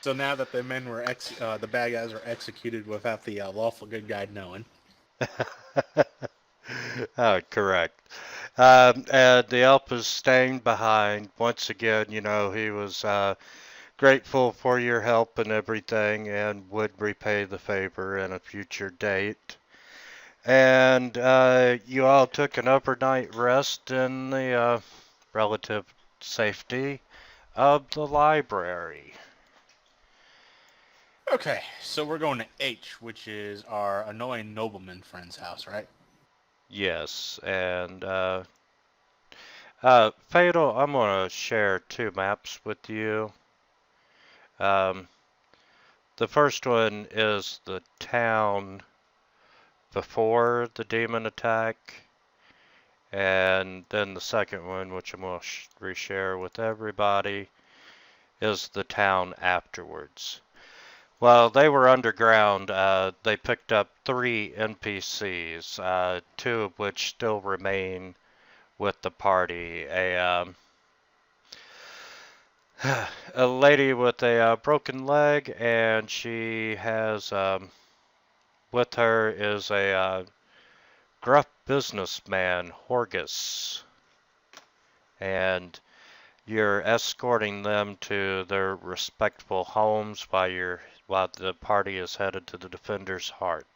So now that the men were the bad guys were executed without the lawful good guy knowing. Oh, correct. And the elf is staying behind. Once again, he was grateful for your help and everything and would repay the favor in a future date. And you all took an overnight rest in the relative safety of the library. Okay, so we're going to H, which is our annoying nobleman friend's house, right? Yes, and Fatal, I'm going to share two maps with you. Um, the first one is the town before the demon attack, and then the second one, which I'm going to reshare with everybody, is the town afterwards. While they were underground, they picked up 3 NPCs, 2 of which still remain with the party. A lady with a broken leg, and she has with her is a gruff businessman, Horgus, and you're escorting them to their respectful homes while the party is headed to the Defender's Heart.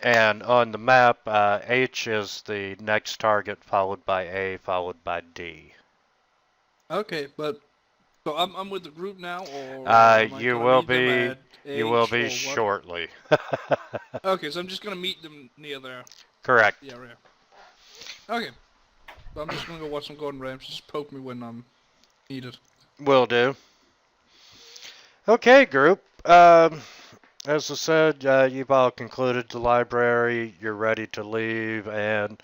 And on the map, H is the next target, followed by A, followed by D. Okay, but so I'm with the group now, or am I You gonna will meet them be. at You will H, be or what? shortly. Okay, so I'm just gonna meet them near there. Correct. Yeah, right. Okay, so I'm just gonna go watch some Gordon Ramsay. Just poke me when I'm needed. Will do. Okay, group. As I said, you've all concluded the library. You're ready to leave, and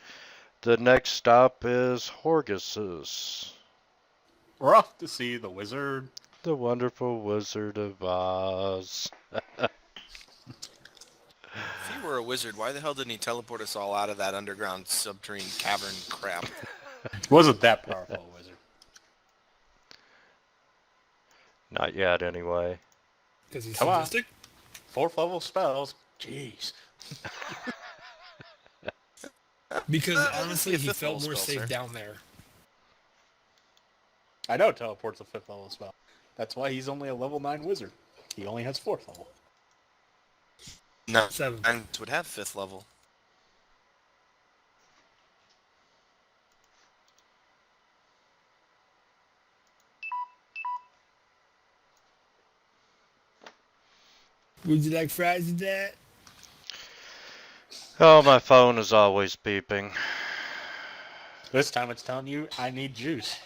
the next stop is Horgus's. We're off to see the wizard. The Wonderful Wizard of Oz. If he were a wizard, why the hell didn't he teleport us all out of that underground subterranean cavern crap? Wasn't that powerful a wizard? Not yet, anyway. Because he's Come on. sadistic? 4th level spells. Jeez. Because Well, honestly, it's a he fifth felt level more spell, safe sir. down there. I know teleport's a 5th level spell. That's why he's only a level 9 wizard. He only has 4th level. No, 7. and would have 5th level. Would you like fries with that? Oh, my phone is always beeping. This time it's telling you I need juice.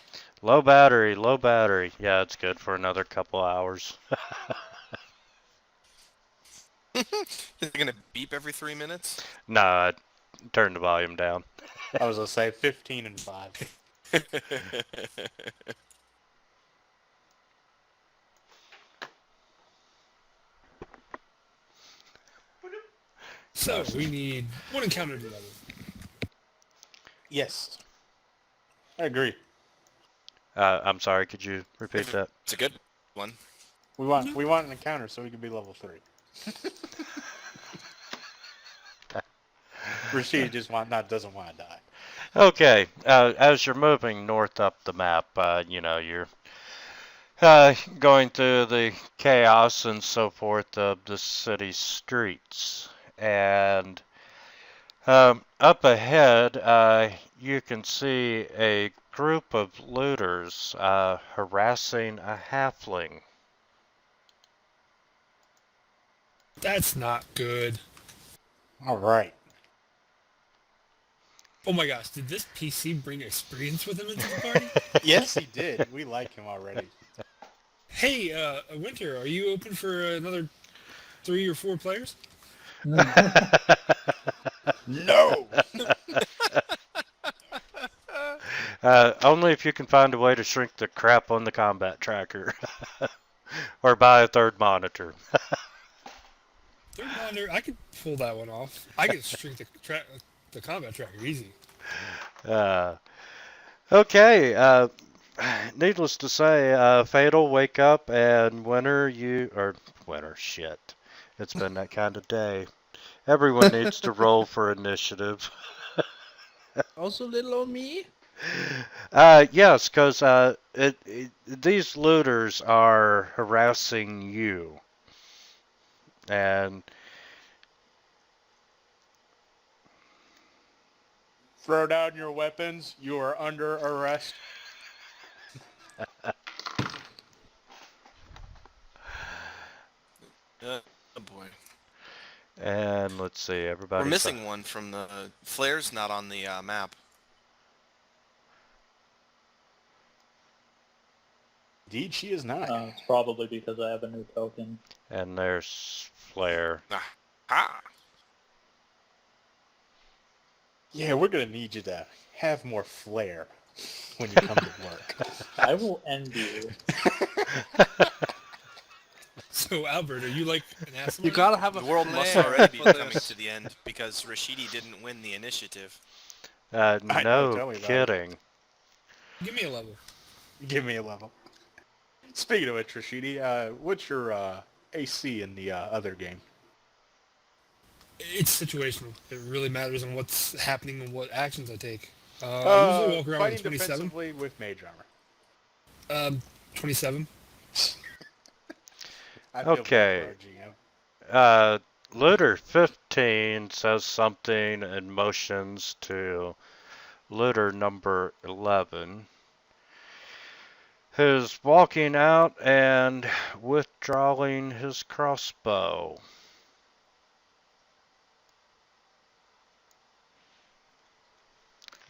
Low battery, low battery. Yeah, it's good for another couple hours. Is it gonna beep every 3 minutes? Nah, turn the volume down. I was going to say 15 and 5. So, we need one encounter to level. Yes. I agree. I'm sorry, could you repeat that? It's a good one. We want an encounter so we can be level 3. Rashid doesn't want to die. Okay, as you're moving north up the map, you're going through the chaos and so forth of the city streets. And up ahead, you can see a group of looters harassing a halfling. That's not good. All right. Oh my gosh, did this PC bring experience with him into the party? Yes, he did. We like him already. Hey, Winter, are you open for another 3 or 4 players? No. Only if you can find a way to shrink the crap on the combat tracker. Or buy a third monitor. Third monitor, I could pull that one off. I could shrink the combat tracker easy. Okay, needless to say, Fatal, wake up, and winter, shit. It's been that kind of day. Everyone needs to roll for initiative. Also, little old me. Yes, because these looters are harassing you. And Throw down your weapons. You are under arrest. Oh boy. and let's see, everybody. We're missing one from the... Flare's not on the map. Indeed, she is not. It's probably because I have a new token. And there's Flare. Ah! Yeah, we're gonna need you to have more flair when you come to work. I will end you. So, Albert, are you like an asshole? You gotta have a The world must flair already be for coming this. to the end because Rashidi didn't win the initiative. know, tell No me about it. kidding. Give me a level. Give me a level. Speaking of which, Rashidi, what's your AC in the other game? It's situational. It really matters on what's happening and what actions I take. I usually walk around Fighting with 27. defensively with mage armor. 27. I feel bad Okay. for our GM. Looter 15 says something and motions to Looter number 11, who's walking out and withdrawing his crossbow.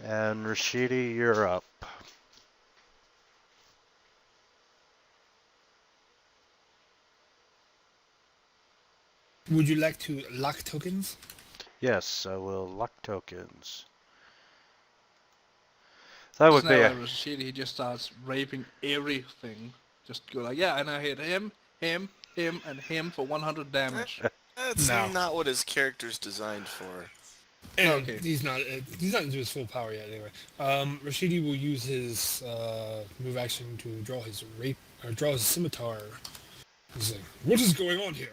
And Rashidi, you're up. Would you like to lock tokens? Yes, I will lock tokens. That would Isn't be that a... like Rashidi? He just starts raping everything. Just go like, yeah, and I hit him, and him for 100 damage. That's No. not what his character's designed for. And Okay. he's not into his full power yet. Anyway, Rashidi will use his move action to draw his draw his scimitar. He's like, "What is going on here?"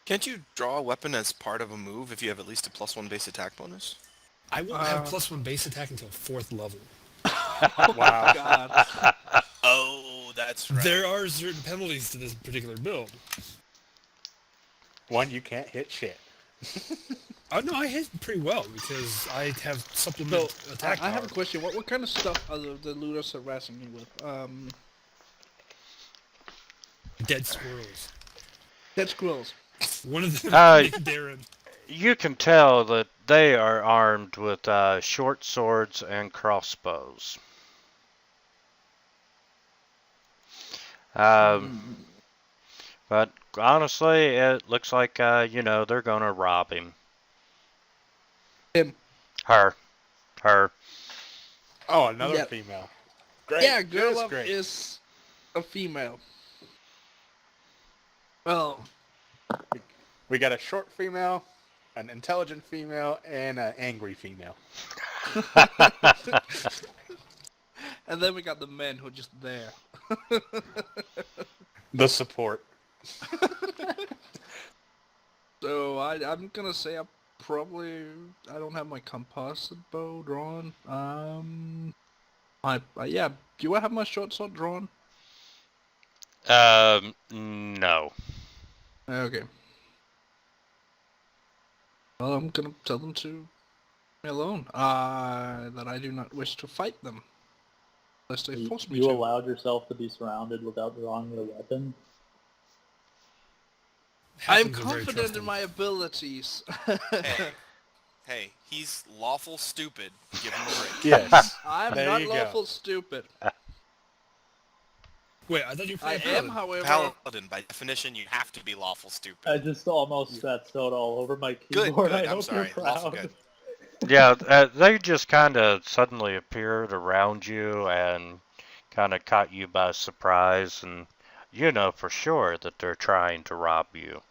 Can't you draw a weapon as part of a move if you have at least a +1 base attack bonus? I won't have +1 base attack until 4th level. Wow. God. Oh, that's right. There are certain penalties to this particular build. One, you can't hit shit. Oh no, I hit pretty well because I have supplement So, attack I have power. a question. What kind of stuff are the looters harassing you with? Dead squirrels. Dead squirrels. One of them, Darren. You can tell that they are armed with short swords and crossbows. But honestly, it looks like, they're gonna rob him. Him. Her. Oh, another Yeah. female. Great. Yeah, girl Just love great. is a female. Well, We got a short female, an intelligent female, and an angry female. and then we got the men who are just there. The support. So I'm gonna say I don't have my composite bow drawn. Yeah. Do I have my short sword drawn? No. Okay. Well, I'm gonna tell them to leave me alone. That I do not wish to fight them, unless they force me You to. allowed yourself to be surrounded without drawing your weapon? I'm Halflings are very confident in trusting. my abilities. Hey, he's lawful stupid. Give him a break. Yes. I'm There not you go. lawful stupid. Wait, I thought you I played am, Paladin. however. Paladin, by definition, you have to be lawful stupid. I just almost spat soda all over my Good, keyboard. good. I I'm hope sorry. you're Lawful proud. good. Yeah, they just kind of suddenly appeared around you and kind of caught you by surprise, and you know for sure that they're trying to rob you.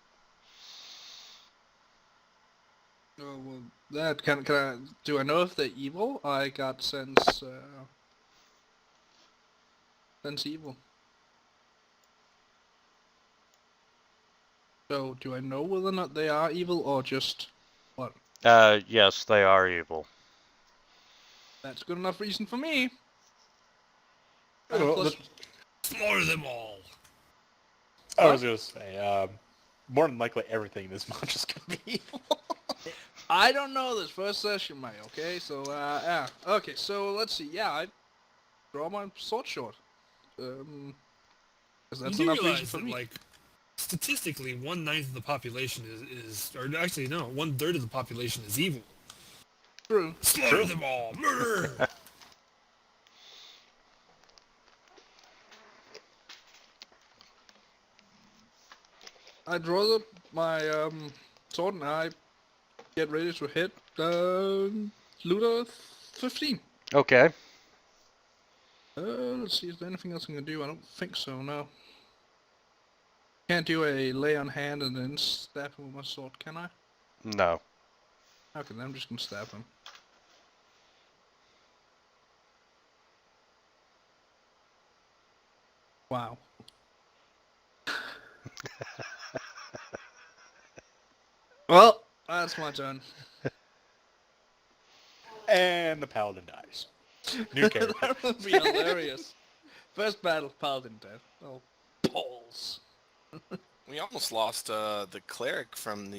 Oh, well, that can I? Do I know if they're evil? I got sense evil. So, do I know whether or not they are evil or just what? Yes, they are evil. That's good enough reason for me. Well, Plus, Slaughter them all. I was gonna say, more than likely everything in this match is gonna be evil. I don't know this first session, Mike. Okay, so yeah. Okay, so let's see. Yeah, I draw my sword short. 'Cause that's You do enough reason realize for that, me. like, statistically, 1/9 of the population is, or actually no, 1/3 of the population is evil. True. Slaughter them all. Murder. I draw my sword and I get ready to hit Looter 15. Okay. Let's see, is there anything else I can do? I don't think so, no. Can't do a lay on hand and then stab him with my sword, can I? No. Okay, then I'm just gonna stab him. Wow. Well, that's my turn. And the paladin dies. New character. That would be hilarious. First battle, paladin dead. Oh, balls. We almost lost the cleric from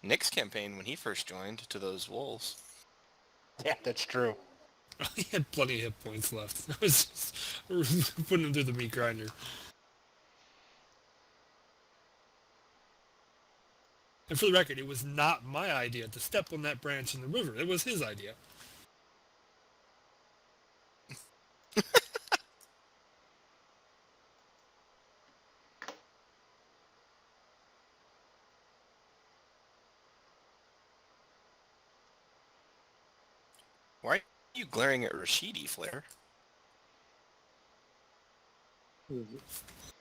Nick's campaign when he first joined to those wolves. Yeah, that's true. He had plenty of hit points left. I was just putting him through the meat grinder. And for the record, it was not my idea to step on that branch in the river. It was his idea. Why are you glaring at Rashidi, Flair?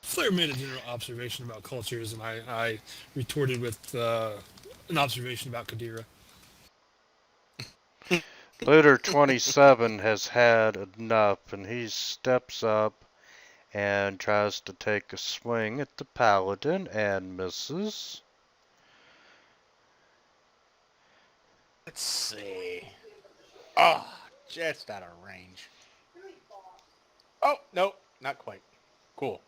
Flair made a general observation about cultures, and I retorted with an observation about Kadira. Looter 27 has had enough, and he steps up and tries to take a swing at the paladin and misses. Let's see. Oh, just out of range. Oh, no, not quite. Cool.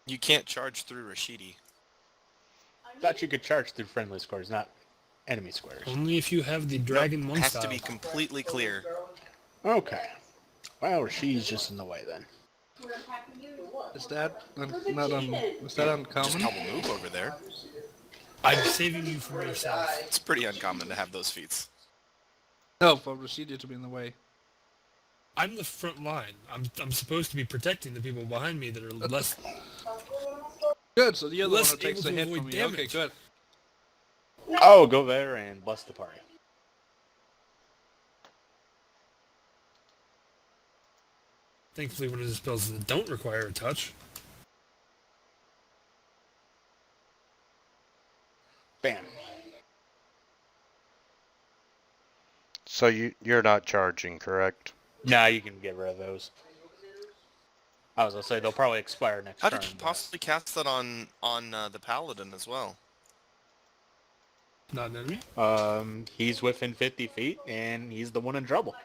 You can't charge through Rashidi. Thought you could charge through friendly squares, not enemy squares. Only if you have the Dragon Nope, 1 has style. to be completely clear. Okay. Well, she's just in the way then. Is that is that uncommon? Just double move over there. I'm saving you from yourself. It's pretty uncommon to have those feats. No, for Rashidi to be in the way. I'm the front line. I'm supposed to be protecting the people behind me that are less. Good, so the other Less one takes able the to hit avoid from me. damage. Okay, good. Oh, go there and bless the party. Thankfully, one of the spells that don't require a touch. Bam. So you're not charging, correct? Nah, you can get rid of those. I was gonna say they'll probably expire next How turn. did you but- possibly cast that on the paladin as well? Not an enemy. He's within 50 feet, and he's the one in trouble.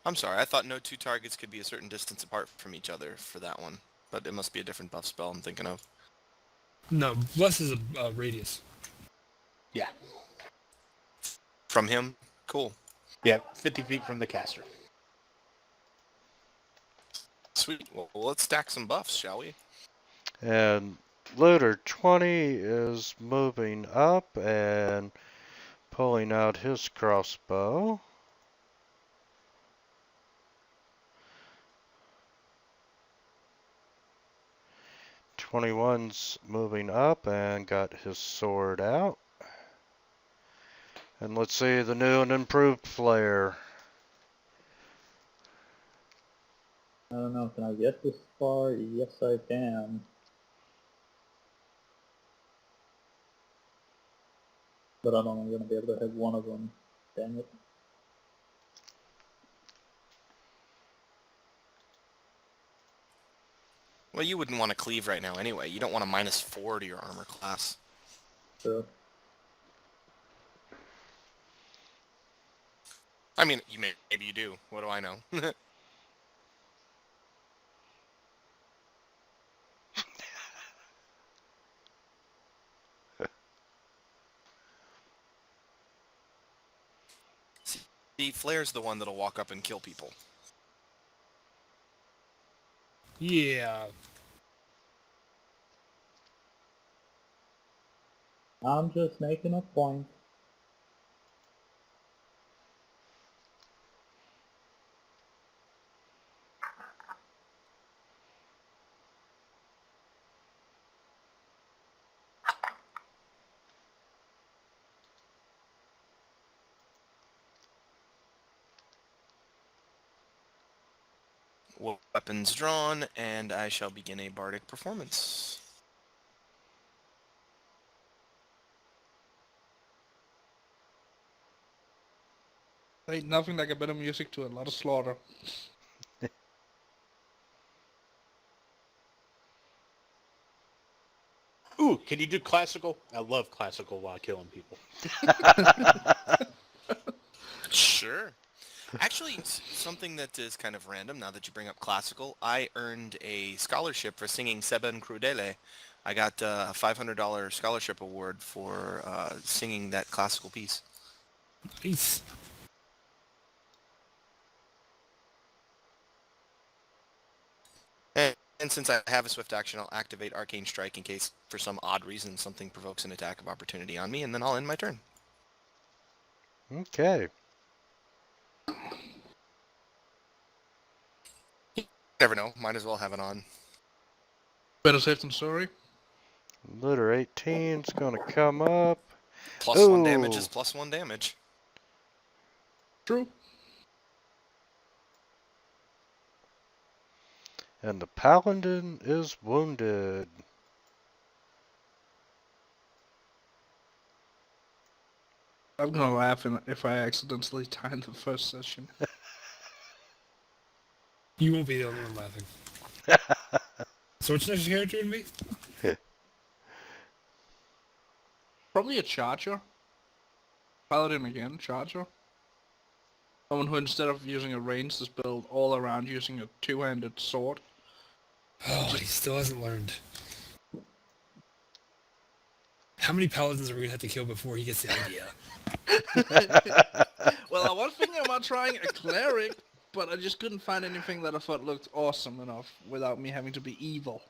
I'm sorry, I thought no two targets could be a certain distance apart from each other for that one. But it must be a different buff spell I'm thinking of. No, bless is a radius. Yeah. From him? Cool. Yeah, 50 feet from the caster. Sweet. Well, let's stack some buffs, shall we? And Looter 20 is moving up and pulling out his crossbow. '21's moving up and got his sword out. And let's see the new and improved flare. I don't know, can I get this far? Yes, I can. But I'm only going to be able to hit one of them. Dang it. Well, you wouldn't want to cleave right now anyway. You don't want a -4 to your armor class. So, I mean, maybe you do. What do I know? See, Flair's the one that'll walk up and kill people. Yeah. I'm just making a point. Weapons drawn, and I shall begin a bardic performance. Ain't nothing like a bit of music to a lot of slaughter. Ooh, can you do classical? I love classical while killing people. Sure. Actually, something that is kind of random, now that you bring up classical, I earned a scholarship for singing Seben Crudele. I got a $500 scholarship award for singing that classical piece. Nice. And since I have a swift action, I'll activate Arcane Strike in case, for some odd reason, something provokes an attack of opportunity on me, and then I'll end my turn. Okay. Never know. Might as well have it on. Better safe than sorry. Looter 18's gonna come up. Plus 1 damage Ooh. is plus 1 damage. True. And the paladin is wounded. I'm gonna laugh if I accidentally die in the first session. You won't be the only one laughing. So which next character would be? Probably a charger. Paladin again, charger. Someone who instead of using a ranged is built all around using a two-handed sword. Oh, he still hasn't learned. How many paladins are we gonna have to kill before he gets the idea? Well, I was thinking about trying a cleric, but I just couldn't find anything that I thought looked awesome enough without me having to be evil.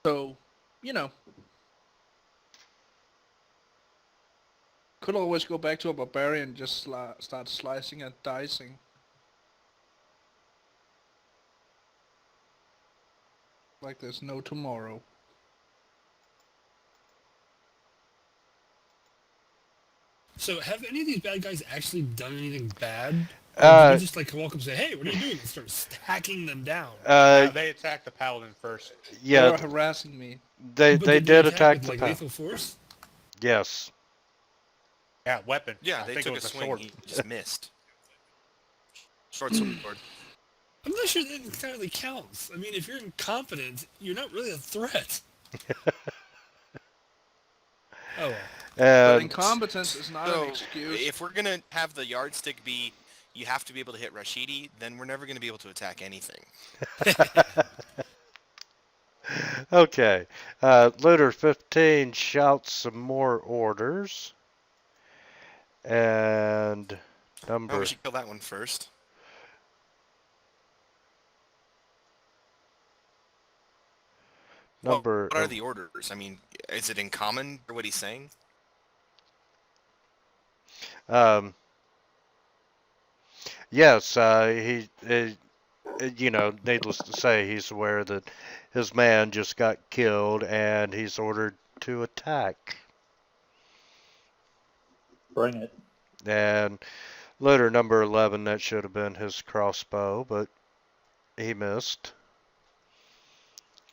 So, you know. Could always go back to a barbarian and just start slicing and dicing. Like there's no tomorrow. So have any of these bad guys actually done anything bad? Or did you just like walk up and say, "Hey, what are you doing?" and start stacking them down? They attacked the paladin first. They Yeah, were harassing me. they But did attack with, the like paladin. lethal force. Yes. Yeah, weapon. Yeah, I they think took it a was swing. sword. He just missed. Short sword. I'm not sure that entirely counts. I mean, if you're incompetent, you're not really a threat. Oh well. But And incompetence is not So, an excuse. if we're going to have the yardstick be, you have to be able to hit Rashidi, then we're never going to be able to attack anything. okay. Looter 15 shouts some more orders. And Oh, number we should kill that one first. number What are the orders? I mean, is it in common for what he's saying? yes, you know, needless to say, he's aware that his man just got killed and he's ordered to attack. Bring it. And Looter number 11, that should have been his crossbow, but he missed.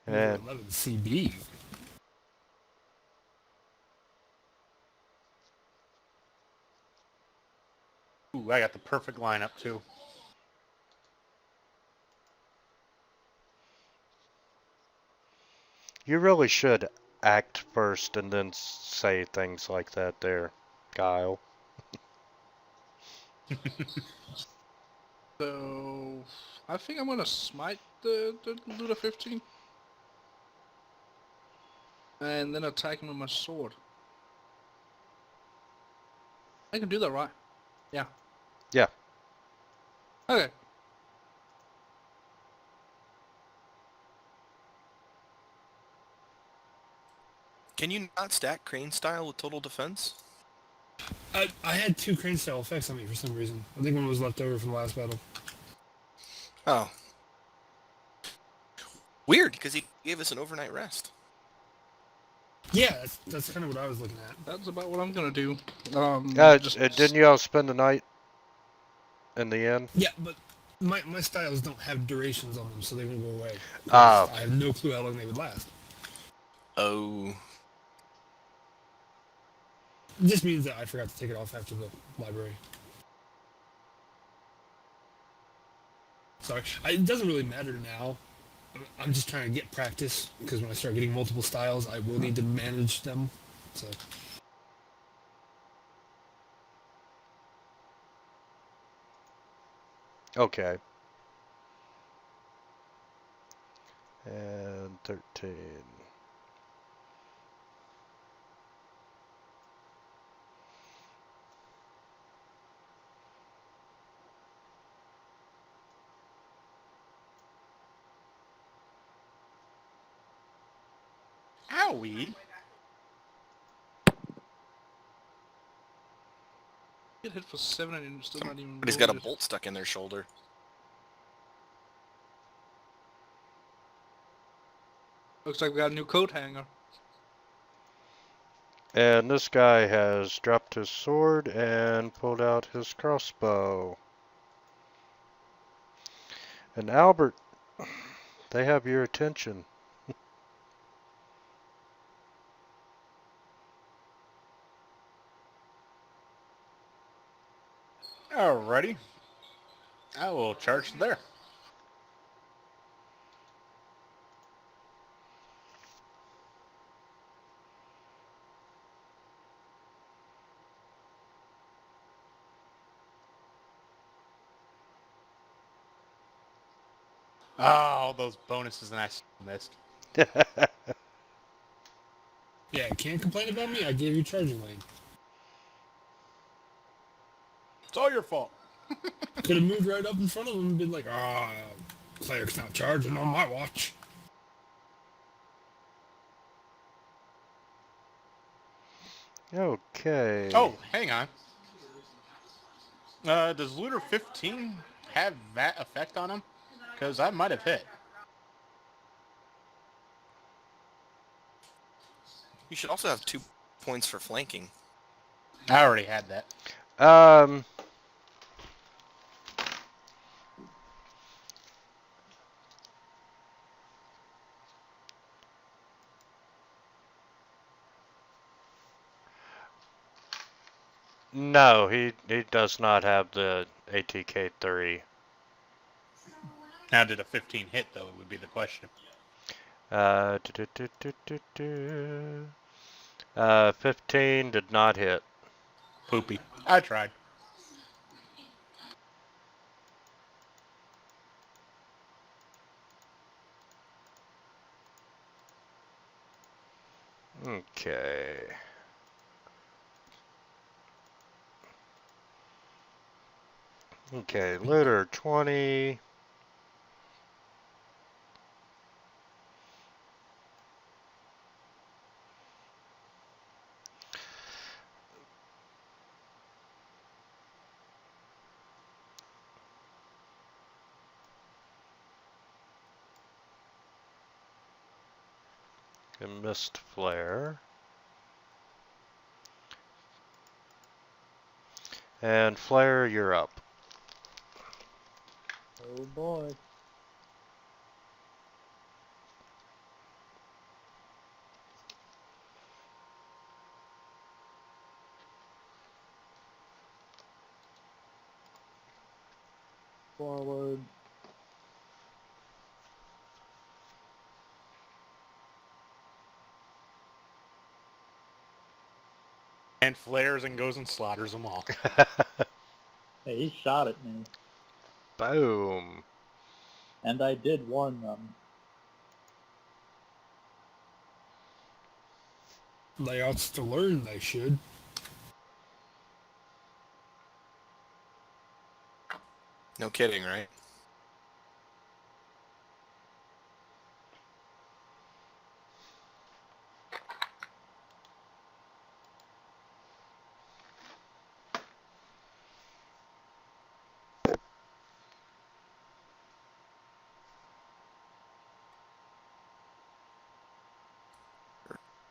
Number And 11 CB. Ooh, I got the perfect lineup too. you really should act first and then say things like that there, Kyle. So I think I'm gonna smite the Looter 15. And then attack him with my sword. I can do that, right? Yeah. Yeah. Okay. Can you not stack crane style with total defense? I had 2 crane style effects on me for some reason. I think one was left over from the last battle. Oh. Weird, because he gave us an overnight rest. Yeah, that's kind of what I was looking at. That's about what I'm gonna do. Didn't you all spend the night in the inn? Yeah, but my styles don't have durations on them, so they won't go away. Oh. I have no clue how long they would last. Oh. It just means that I forgot to take it off after the library. Sorry. It doesn't really matter now. I'm just trying to get practice, because when I start getting multiple styles, I will need to manage them. So. Okay. And 13. Owie. Get hit for 7 and you're still not even. But he's got a wounded. bolt stuck in their shoulder. Looks like we got a new coat hanger. And this guy has dropped his sword and pulled out his crossbow. And Albert, they have your attention. Alrighty. I will charge there. Oh, all those bonuses and I missed. Yeah, can't complain about me. I gave you charging lane. It's all your fault. Could have moved right up in front of him and been like, cleric's not charging on my watch. Okay. Oh, hang on. Does Looter 15 have that effect on him? Because I might have hit. You should also have 2 points for flanking. I already had that. No, he does not have the ATK-3. Now, did a 15 hit, though, would be the question. 15 did not hit. Poopy. I tried. Okay. Okay, Looter 20. A mist flare. And Flare, you're up. Oh boy. Forward. And flares and goes and slaughters them all. Hey, he shot at me. Boom. And I did warn them. Layouts to learn, they should. No kidding, right?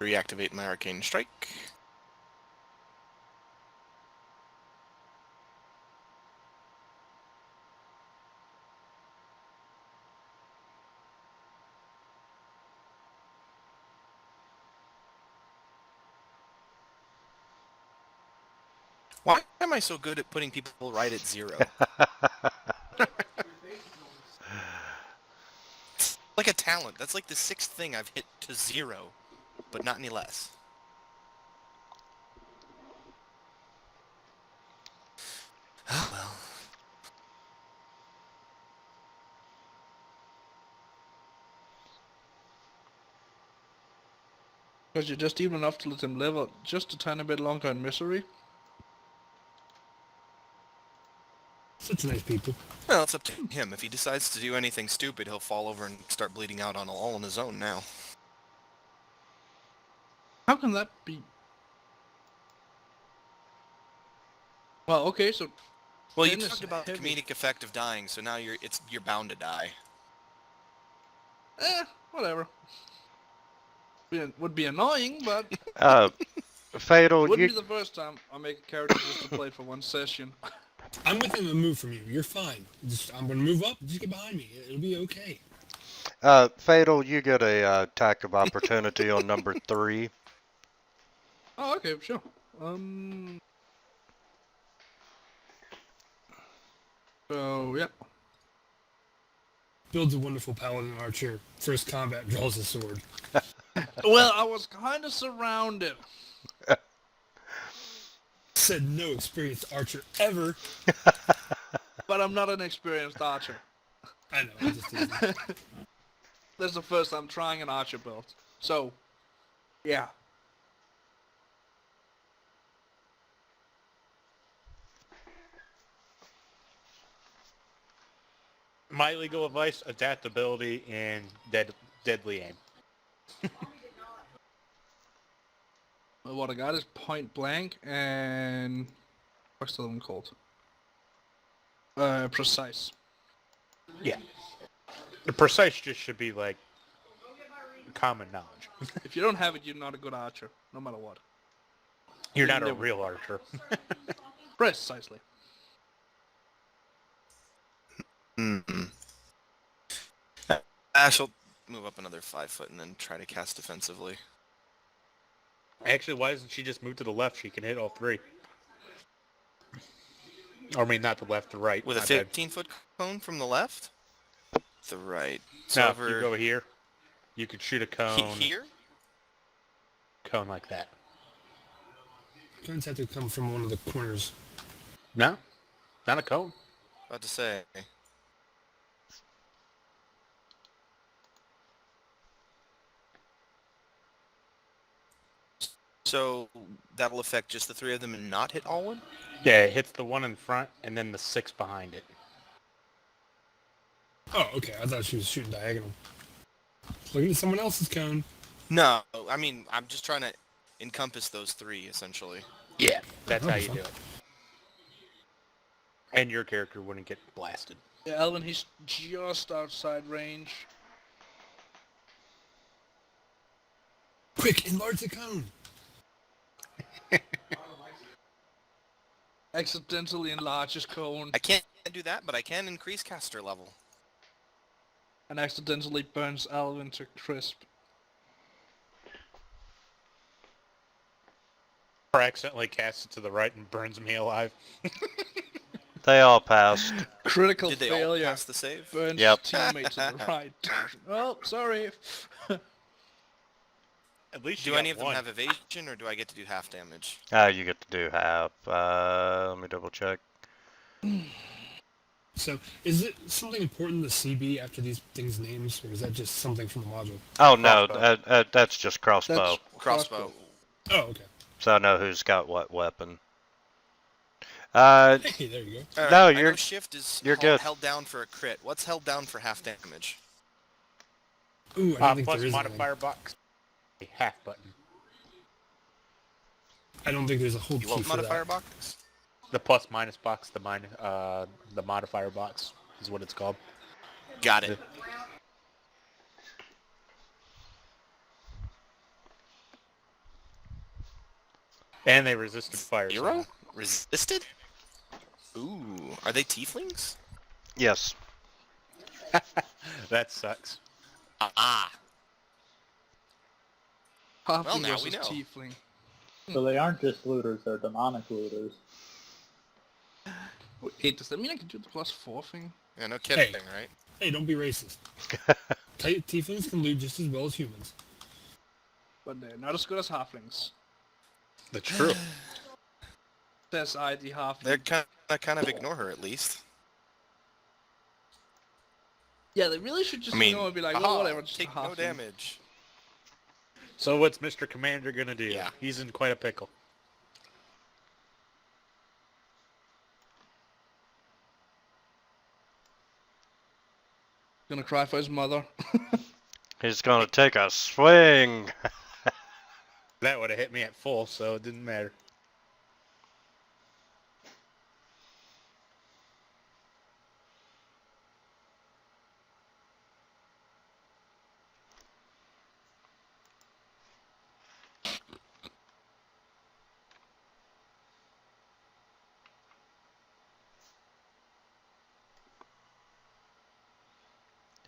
Reactivate my arcane strike. Why am I so good at putting people right at 0? Like a talent. That's like the 6th thing I've hit to 0, but not any less. Oh well. Because you're just even enough to let him live just a tiny bit longer in misery. Such nice people. Well, it's up to him. If he decides to do anything stupid, he'll fall over and start bleeding out all on his own now. How can that be? Well, okay, so Well, you Dennis talked about the heavy. comedic effect of dying, so now you're bound to die. Whatever. Would be annoying, but Fatal, wouldn't you be the first time I make a character just to play for one session. I'm within a move from you. You're fine. I'm gonna move up. Just get behind me. It'll be okay. Fatal, you get a attack of opportunity on number 3. Oh, okay, sure. So, yeah. Builds a wonderful paladin archer. First combat draws a sword. Well, I was kind of surrounded. Said no experienced archer ever. But I'm not an experienced archer. I know. I just didn't. This is the first time trying an archer build. So, yeah. My legal advice: adaptability and deadly aim. What I got is point blank and what's the other one called? Precise. Yeah. The precise just should be like common knowledge. If you don't have it, you're not a good archer, no matter what. You're not a Never. real archer. Precisely. Mm-mm. Ash will move up another 5 foot and then try to cast defensively. Actually, why doesn't she just move to the left? She can hit all 3. Or, I mean, not the left, the right. With a my bad. 15-foot cone from the left? The right. Now, So if you go here, you could shoot a cone. here? Cone like that. Cones have to come from one of the corners. No, not a cone. About to say. So that'll affect just the 3 of them and not hit Alwyn? Yeah, it hits the one in front and then the 6 behind it. Oh, okay. I thought she was shooting diagonal. Looking at someone else's cone. No, I mean, I'm just trying to encompass those 3, essentially. Yeah, that's how that'd you be do it. And your character wouldn't get blasted. Yeah, Elvin, he's just outside range. Quick, enlarge the cone. Accidentally enlarges cone. I can't do that, but I can increase caster level. And accidentally burns Alvin to crisp. Or accidentally casts it to the right and burns me alive. They all passed. Critical Did they all failure. pass the save? Burns Yep. teammate to the right. Oh, sorry. At least you Do got any of them one. have evasion, or do I get to do half damage? You get to do half. Let me double check. So, is it something important to CB after these things' names, or is that just something from the module? Oh no, Crossbow. that's just crossbow. That's Crossbow. Oh, okay. So I know who's got what weapon. Hey, there you go. All right, No, I you're- know shift is you're good. held down for a crit. What's held down for half damage? Ooh, I don't think Plus there is modifier box. A half button. I don't think there's a whole You key want for modifier that. box? The plus minus box, the modifier box is what it's called. Got it. And they resisted fire. Zero? Resisted? Ooh, are they tieflings? Yes. That sucks. Ah. Halfling Well, now versus we know. tiefling. So they aren't just looters, they're demonic looters. Wait, does that mean I can do the +4 thing? Yeah, no kidding, Hey. right? Hey, don't be racist. Tieflings can loot just as well as humans. But they're not as good as halflings. The truth. Says I, the halfling. They're kind of ignore her at least. Yeah, they really should just I mean, ignore and be like, aha, oh, whatever, just a take no halfling. damage. So what's Mr. Commander gonna do? Yeah. He's in quite a pickle. Gonna cry for his mother. He's gonna take a swing. That would have hit me at full, so it didn't matter.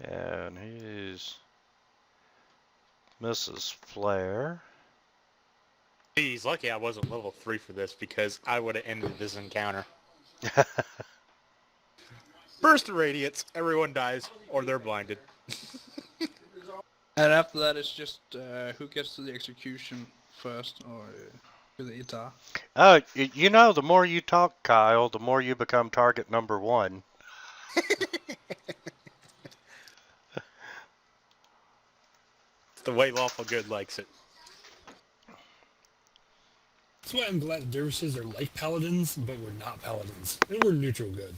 And he's Mrs. Flare. He's lucky I wasn't level 3 for this because I would have ended this encounter. Burst of radiance, everyone dies, or they're blinded. And after that, it's just who gets to the execution first, or to the Ita. You know, the more you talk, Kyle, the more you become target number 1. It's the way Lawful Good likes it. That's why I'm glad dervishes are like paladins, but we're not paladins. And we're neutral good.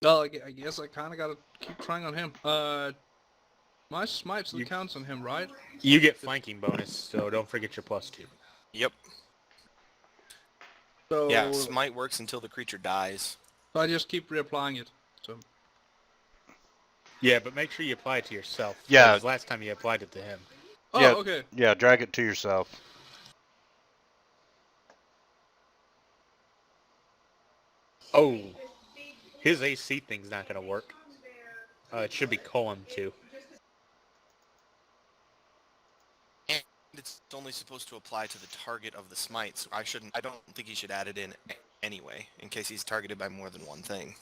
Well, I guess I kind of gotta keep trying on him. My smite still You- counts on him, right? You get flanking bonus, so don't forget your +2. Yep. So, Yeah, smite works until the creature dies. so I just keep reapplying it. So Yeah, but make sure you apply it to yourself. Yeah. 'cause last time you applied it to him. Oh, Yeah. okay. Yeah, drag it to yourself. Oh, his AC thing's not gonna work. It should be column 2. And it's only supposed to apply to the target of the smite, so I don't think he should add it in anyway, in case he's targeted by more than one thing.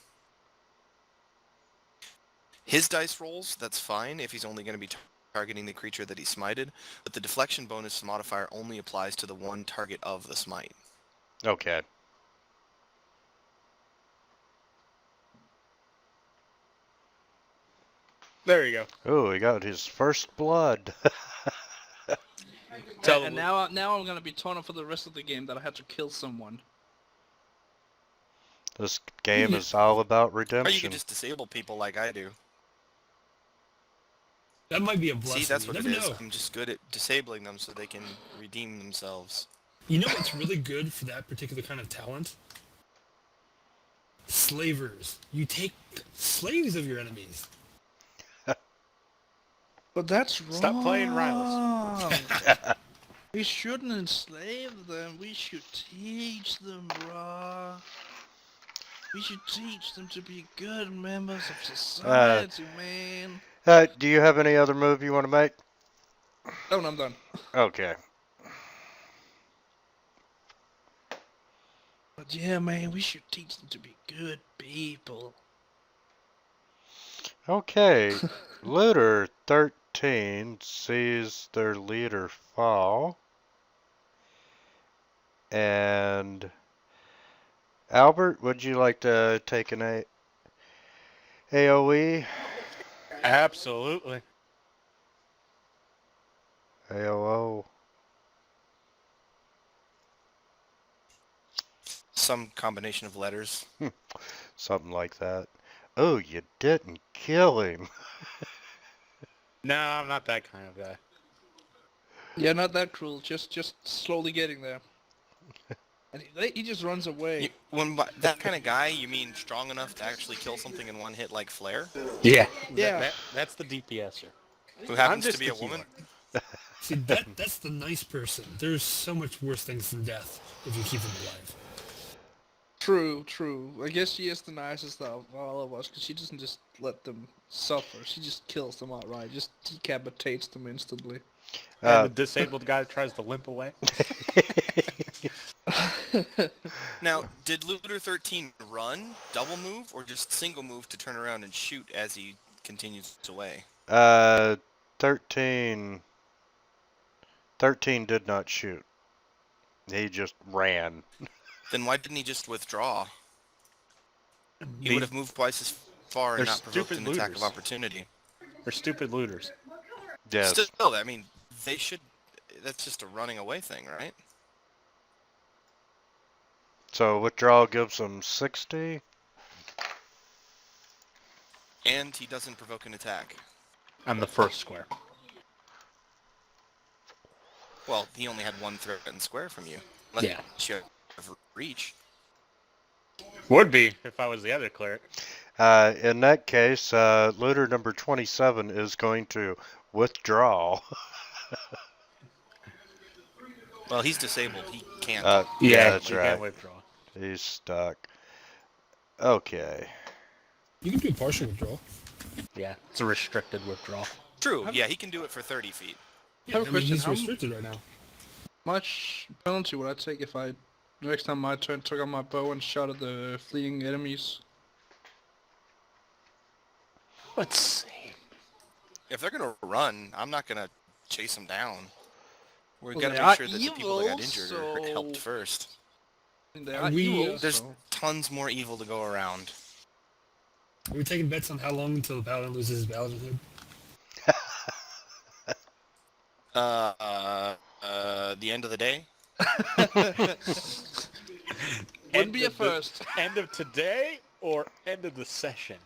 His dice rolls, that's fine if he's only going to be targeting the creature that he smited, but the deflection bonus modifier only applies to the one target of the smite. Okay. There you go. Ooh, he got his first blood. Tell And him- now I'm gonna be torn up for the rest of the game that I had to kill someone. This game is all about Or you can redemption. just disable people like I do. That might be a blessing. See, that's you what it never is. know. I'm just good at disabling them so they can redeem themselves. You know what's really good for that particular kind of talent? Slavers. You take slaves of your enemies. But that's wrong. Stop playing Rylus. We shouldn't enslave them. We should teach them, brah. We should teach them to be good members of society, man. Do you have any other move you want to make? Oh, no, I'm done. Okay. But yeah, man, we should teach them to be good people. Okay. Looter 13 sees their leader fall. And Albert, would you like to take an AoE? Absolutely. AOO. Some combination of letters. Something like that. Oh, you didn't kill him. No, I'm not that kind of guy. Yeah, not that cruel. Just slowly getting there. And he just runs away. That kind of guy, you mean strong enough to actually kill something in one hit like Flare? Yeah. Yeah. That's the DPSer. Who happens just to be the a woman? See, that's the nice person. There's so much worse things than death if you keep them alive. True, true. I guess she is the nicest of all of us, because she doesn't just let them suffer. She just kills them outright. Just decapitates them instantly. And the disabled guy tries to limp away. Now, did Looter 13 run, double move, or just single move to turn around and shoot as he continues away? 13 did not shoot. He just ran. Then why didn't he just withdraw? He would have moved twice as far and They're not provoked an stupid attack of looters. opportunity. They're stupid looters. Yes. Still, I mean, they should... That's just a running away thing, right? So withdrawal gives him 60. And he doesn't provoke an attack. On the first square. Well, he only had one threatened square from you. Unless Yeah. you have reach. Would be if I was the other cleric. In that case, looter number 27 is going to withdraw. Well, he's disabled. He can't. Yeah, that's you right. can't withdraw. He's stuck. Okay. You can do a partial withdrawal. Yeah, it's a restricted withdrawal. True. Yeah, he can do it for 30 feet. Yeah, have a I mean, question, he's how- restricted right now. Much penalty would I take if I, next time my turn, took out my bow and shot at the fleeing enemies? Let's see. If they're gonna run, I'm not gonna chase them down. We've Well, got to they make are sure that the people that got evil, injured are helped so- first. They Are are we, evil, There's so- tons more evil to go around. Are we taking bets on how long until the paladin loses his paladinhood? The end of the day? Wouldn't be a End of the- first. End of today or end of the session?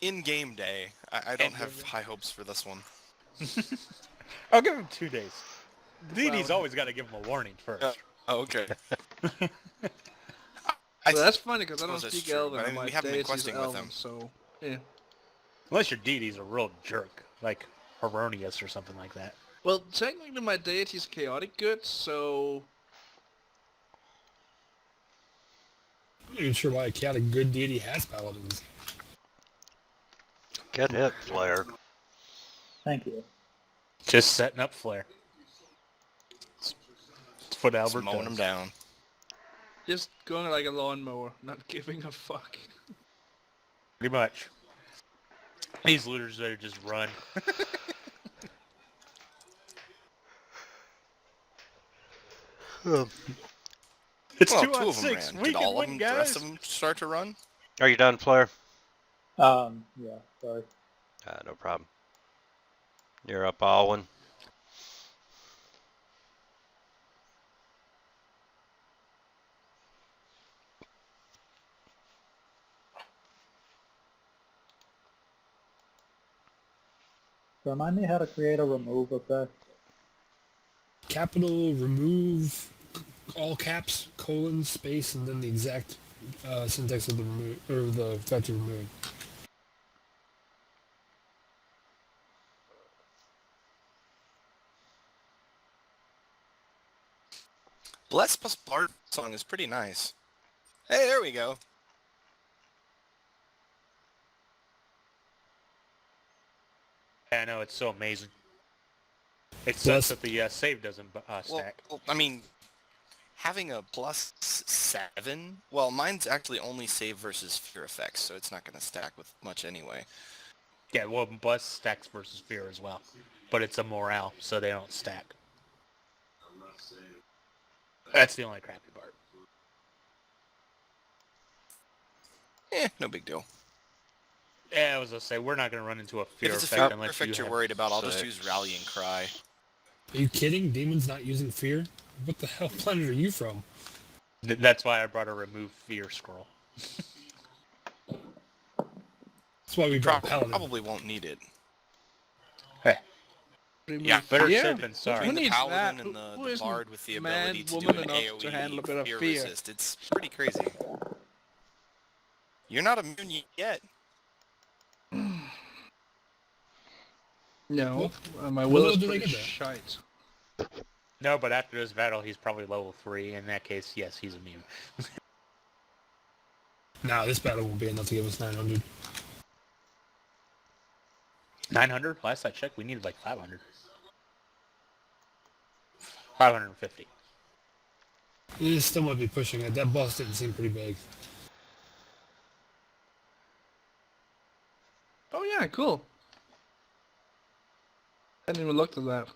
In game day. I don't End have of- high hopes for this one. I'll give him 2 days. DD's Well- always got to give him a warning first. Oh, okay. Well, that's funny because I don't suppose that's speak true, Elven but I and mean, my we haven't been deity's questing with Elven, him. so yeah. Unless your DD's a real jerk, like Heronius or something like that. Well, technically my deity's chaotic good, so I'm not even sure why a chaotic good deity has paladins. Get hit, Flare. Thank you. Just setting up Flare. That's what Just Albert mowing does. them down. just going like a lawnmower, not giving a fuck. Pretty much. These looters better just run. It's Well, 2 two on of them 6. ran. We Did can all of win, them, guys. the rest of them start to run? Are you done, Flare? Yeah, sorry. No problem. You're up, Alwyn. Remind me how to create a remove effect. Capital, remove, all caps, colon, space, and then the exact syntax of the remove, or the effect of remove. Bless plus Bard song is pretty nice. Hey, there we go. Yeah, I know, it's so amazing. It Bless. sucks that the save doesn't stack. Well, I mean, having a +7, well, mine's actually only save versus fear effects, so it's not going to stack with much anyway. Yeah, well, Bless stacks versus Fear as well. But it's a morale, so they don't stack. That's the only crappy part. No big deal. Yeah, I was going to say, we're not going to run into a Fear If it's a effect fear unless effect you you're have worried about, I'll just 6. use Rally and Cry. Are you kidding? Demon's not using fear? What the hell planet are you from? That's why I brought a remove Fear scroll. That's why we brought Paladin. Probably won't need it. Hey, Yeah, better fear? safe than sorry. Between the needs Paladin that? and Who the isn't Bard with the man, ability to do woman an enough to AoE handle a bit of fear fear? resist, it's pretty crazy. You're not immune yet. No, my What will level is do they pretty get that? shite. No, but after this battle, he's probably level 3. In that case, yes, he's immune. Nah, this battle won't be enough to give us 900. 900? Last I checked, we needed like 500. 550. This still might be pushing it. That boss didn't seem pretty big. Oh yeah, cool. I hadn't even looked at that.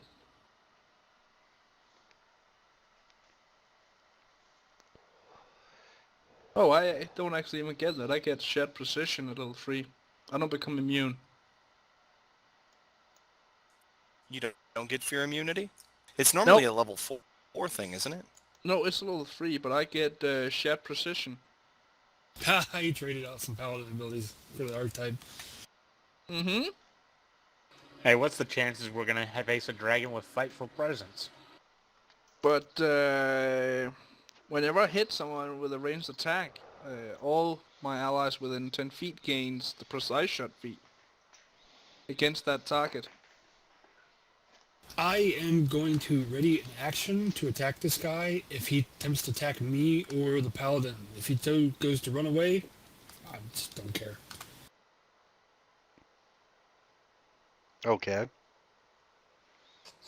Oh, I don't actually even get that. I get shared precision at level 3. I don't become immune. You don't get fear immunity? It's normally a level 4 thing, isn't it? No, it's level 3, but I get shared precision. Haha, you traded out some Paladin abilities for the archetype. Mm-hmm. Hey, what's the chances we're going to face a dragon with Fight for Presence? But whenever I hit someone with a ranged attack, all my allies within 10 feet gains the precise shot feat against that target. I am going to ready an action to attack this guy if he attempts to attack me or the Paladin. If he goes to run away, I just don't care. Okay.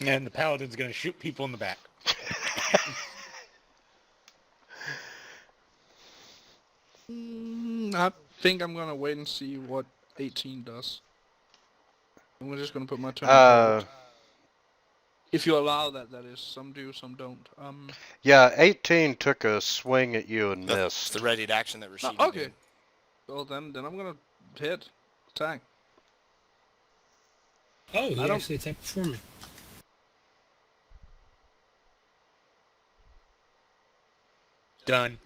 And the Paladin's going to shoot people in the back. I think I'm gonna wait and see what 18 does. I'm just gonna put my turn on hold. If you allow that, that is. Some do, some don't. Yeah, 18 took a swing at you and It's missed. the readied action that Rashidi okay. did. Well then I'm gonna hit, attack. Oh, he I don't- actually attacked before me. Done.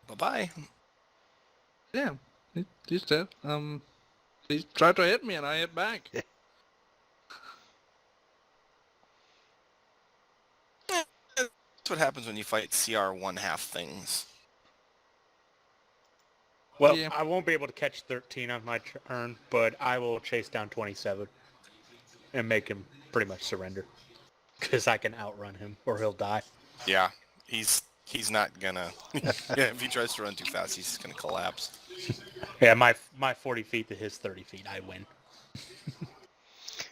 Bye-bye. Yeah, he's dead. He tried to hit me and I hit back. That's what happens when you fight CR 1/2 things. Well, Yeah. I won't be able to catch 13 on my turn, but I will chase down 27 and make him pretty much surrender. Because I can outrun him, or he'll die. Yeah, he's not gonna... yeah, if he tries to run too fast, he's just gonna collapse. Yeah, my 40 feet to his 30 feet, I win.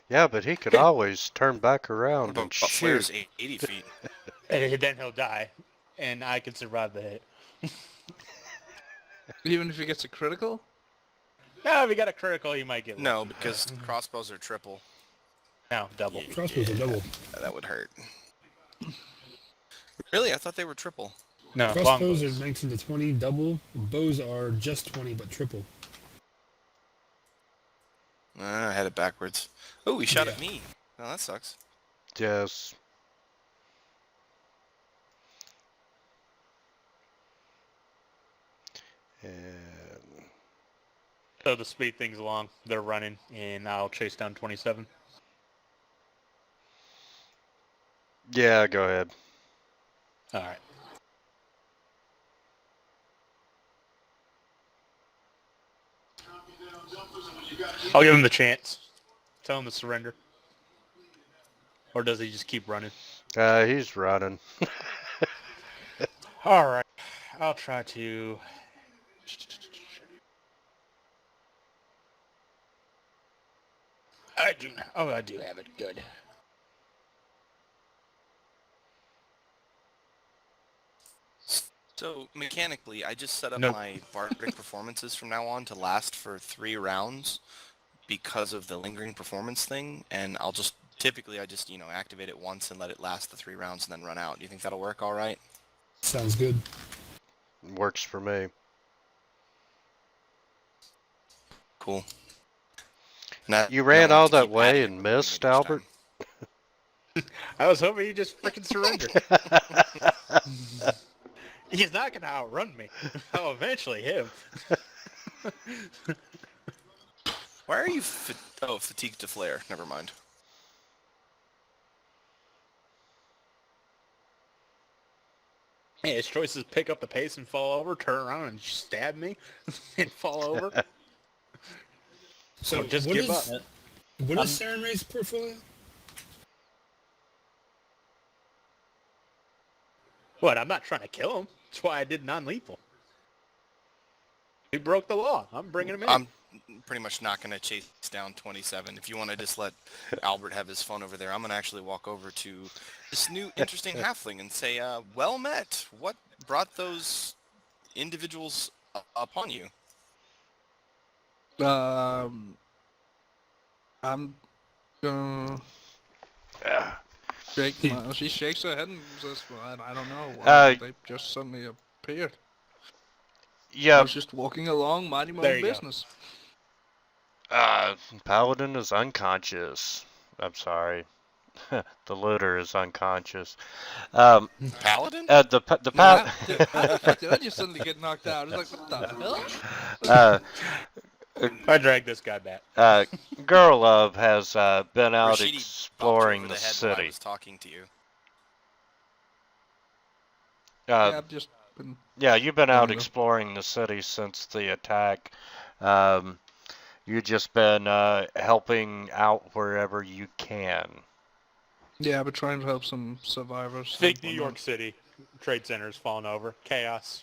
Yeah, but he could always turn back around But and Flair's shoot. 80 feet. And then he'll die, and I can survive the hit. Even if he gets a critical? No, if he got a critical, he might get No, lucky. because crossbows are triple. No, double. Yeah. Crossbows are double. That would hurt. Really? I thought they were triple. No, Crossbows longbows. are 19 to 20 double. Bows are just 20 but triple. I had it backwards. Oh, he shot Yeah. at me. Oh, that sucks. Yes. And So to speed things along, they're running, and I'll chase down 27. yeah, go ahead. All right. I'll give him the chance. Tell him to surrender. Or does he just keep running? He's running. Alright. I'll try to... I do have it. Good. So mechanically, I just set up Nope. my bardic performances from now on to last for 3 rounds because of the lingering performance thing, and I just activate it once and let it last the 3 rounds and then run out. Do you think that'll work all right? Sounds good. Works for me. Cool. Now, You I ran want all to that keep way adding and improvement missed, each time. Albert? I was hoping he'd just freaking surrender. He's not going to outrun me. I'll eventually him. Why are you fatigued to flare? Never mind. Hey, his choice is pick up the pace and fall over, turn around and stab me, and fall over. So Or just what give is up. what is Saren Ray's portfolio? What? I'm not trying to kill him. That's why I did non-lethal. He broke the law. I'm bringing him in. I'm pretty much not going to chase down 27. If you want to just let Albert have his fun over there, I'm going to actually walk over to this new interesting halfling and say, well met. What brought those individuals upon you? I'm gonna shake my... She shakes her head and says, well, I don't know. They just suddenly appeared. I Yeah, was just walking along, minding my There own you go. business. Paladin is unconscious. I'm sorry. The looter is unconscious. Paladin? The How the fuck did I just suddenly get knocked out? It's like, what the hell? I dragged this guy back. Girl Love has been out Rashidi bumped you exploring over the the head while I city. was talking to you. Yeah, I've just been... Yeah, you've been out Whatever. exploring the city since the attack. You've just been helping out wherever you can. Yeah, I've been trying to help some survivors. Big and New whatnot. York City. Trade Center's fallen over. Chaos.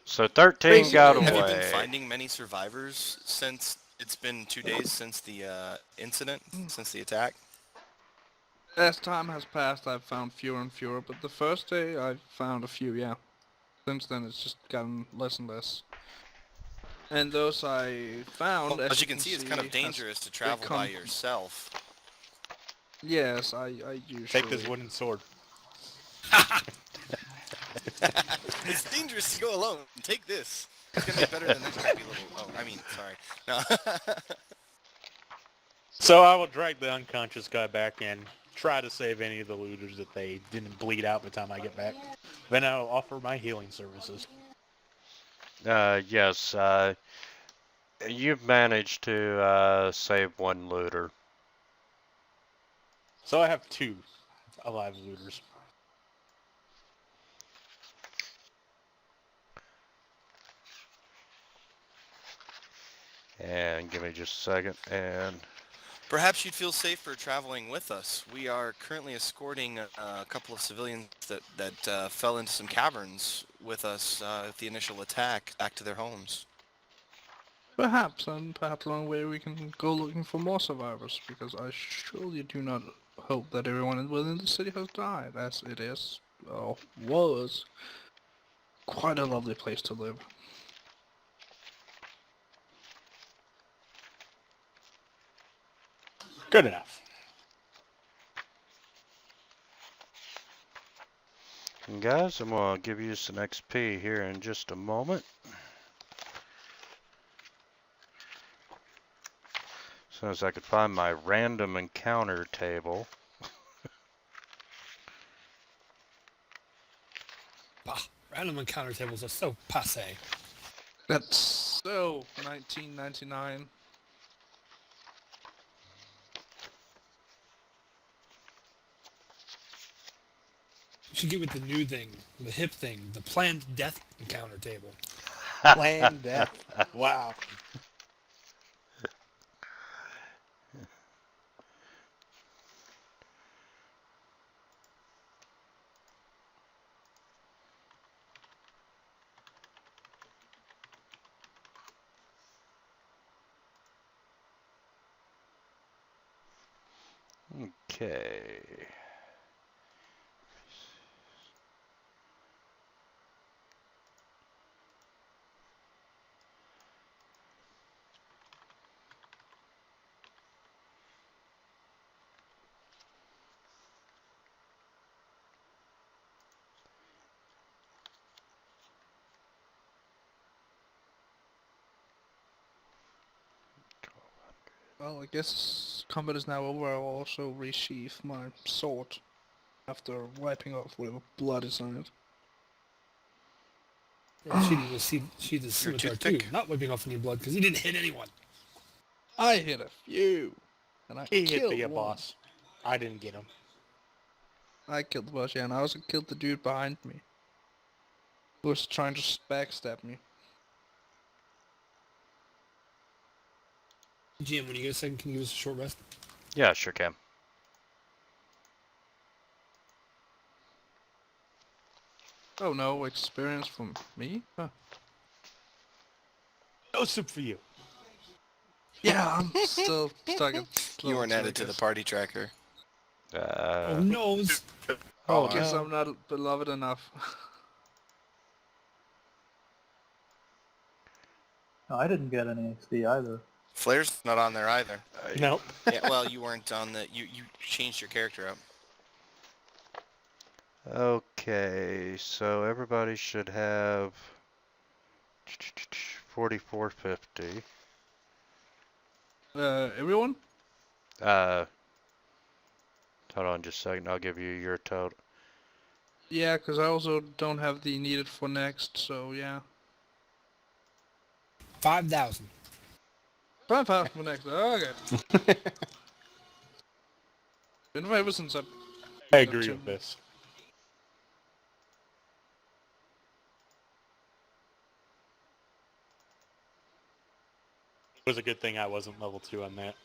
So 13 got Basically, Have you away. been finding many survivors since it's been 2 days since the incident, since the attack? As time has passed, I've found fewer and fewer, but the first day I found a few, yeah. Since then, it's just gotten less and less. And those I found, Well, as you can see, it's kind of has dangerous to travel by become- yourself. Yes, I usually... Take this wooden sword. It's dangerous to go alone. Take this. It's gonna be better than this crappy little... Oh, I mean, sorry. No. So I will drag the unconscious guy back and try to save any of the looters that they didn't bleed out by the time I get back. Then I'll offer my healing services. Yes, you've managed to save one looter. So I have 2 alive looters. And give me just a second. And Perhaps you'd feel safer traveling with us. We are currently escorting a couple of civilians that fell into some caverns with us at the initial attack back to their homes. Perhaps, and perhaps along the way we can go looking for more survivors, because I surely do not hope that everyone within the city has died, as it is, or was, quite a lovely place to live. Good enough. And guys, I'm going to give you some XP here in just a moment. As soon as I could find my random encounter table. Bah, random encounter tables are so passe. That's so 1999. You should get with the new thing, the hip thing, the planned death encounter table. Planned death. Wow. Okay. Well, I guess combat is now over. I'll also resheath my sword after wiping off whatever blood is on it. Rashidi will sheath his Your scimitar too, toothpick? not wiping off any blood because he didn't hit anyone. I hit a few, and I He killed hit the one. boss. I didn't get him. I killed the boss, yeah, and I also killed the dude behind me, who was trying to backstab me. GM, when you get a second, can you give us a short rest? Yeah, sure can. Oh no, experience from me? Huh. No soup for you. Yeah, I'm still stuck at You weren't level 2, I added to the guess. party tracker. Oh no! Oh, Guess no. I'm not beloved enough. No, I didn't get any XP either. Flare's not on there either. Nope. Yeah, well, you weren't on the... You changed your character up. Okay, so everybody should have 4450. Everyone? Hold on just a second, I'll give you your total. Yeah, because I also don't have the needed for next, so yeah. 5,000. 5,000 for next, okay. Been forever since I've... I agree with this. It was a good thing I wasn't level 2 on that.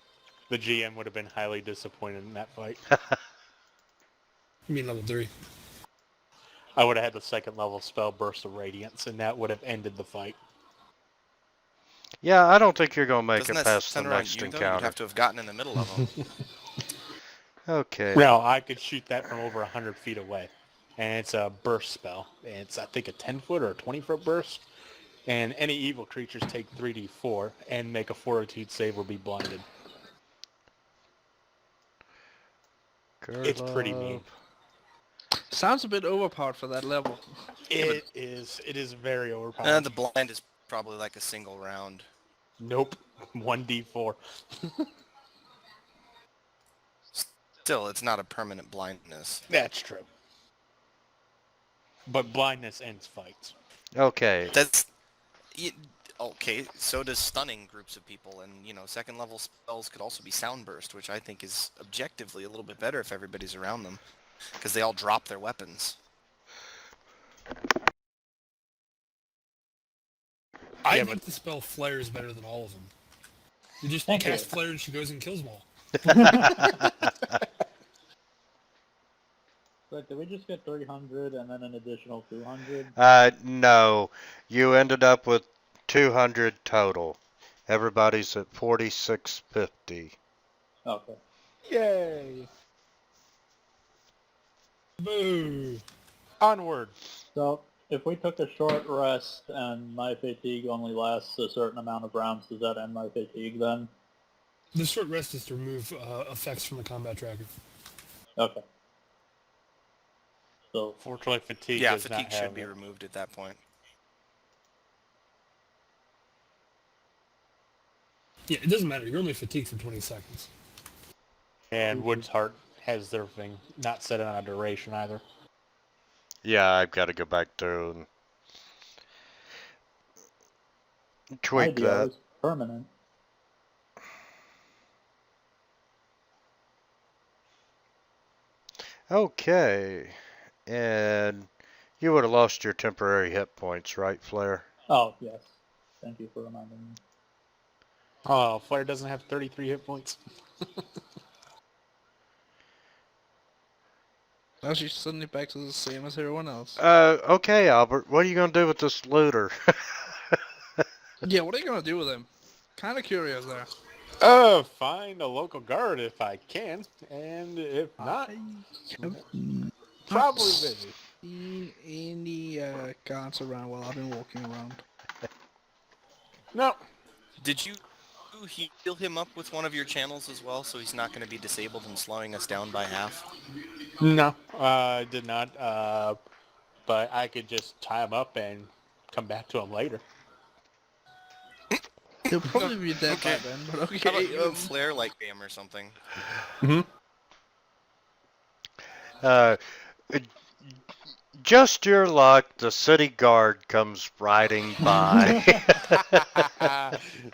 The GM would have been highly disappointed in that fight. You mean level 3? I would have had the second level spell Burst of Radiance, and that would have ended the fight. Yeah, I don't think you're gonna make Doesn't it that past the center on next you, though? You'd encounter. have to have gotten in the middle of them. Okay. No, I could shoot that from over 100 feet away. And it's a burst spell. And it's, I think, a 10-foot or a 20-foot burst. And any evil creatures take 3d4 and make a fortitude save or be blinded. It's pretty mean. Sounds a bit overpowered for that level. It is very overpowered. The blind is probably like a single round. Nope. 1d4. Still, it's not a permanent blindness. That's true. But blindness ends fights. Okay. That's... Okay, so does stunning groups of people, and, you know, second level spells could also be sound burst, which I think is objectively a little bit better if everybody's around them, because they all drop their weapons. I Yeah, think the spell Flare is better than all of them. You just Thank cast you. Flare and she goes and kills them all. But did we just get 300 and then an additional 200? No. You ended up with 200 total. Everybody's at 4650. Okay. Yay! Boo! Onward. So, if we took a short rest and my fatigue only lasts a certain amount of rounds, does that end my fatigue then? The short rest is to remove effects from the combat tracker. Okay. So, Fortunately, fatigue Yeah, does fatigue not should have be it. removed at that point. Yeah, it doesn't matter. You're only fatigued for 20 seconds. And Wood's Heart has their thing not set on a duration either. Yeah, I've got to go back through and tweak idea that. is permanent. Okay. And you would have lost your temporary hit points, right, Flare? Oh, yes. Thank you for reminding me. Oh, Flare doesn't have 33 hit points. Now she's suddenly back to the same as everyone else. Okay, Albert. What are you going to do with this looter? Yeah, what are you gonna do with him? Kinda curious there. Find a local guard if I can, and if not, I have not probably busy. seen any guards around while I've been walking around. No. Did you heal him up with one of your channels as well, so he's not going to be disabled and slowing us down by half? No, I did not. But I could just tie him up and come back to him later. He'll probably be dead by Okay. then, but okay. How about you and Flair like him or something? Uh, just your luck, the city guard comes riding by.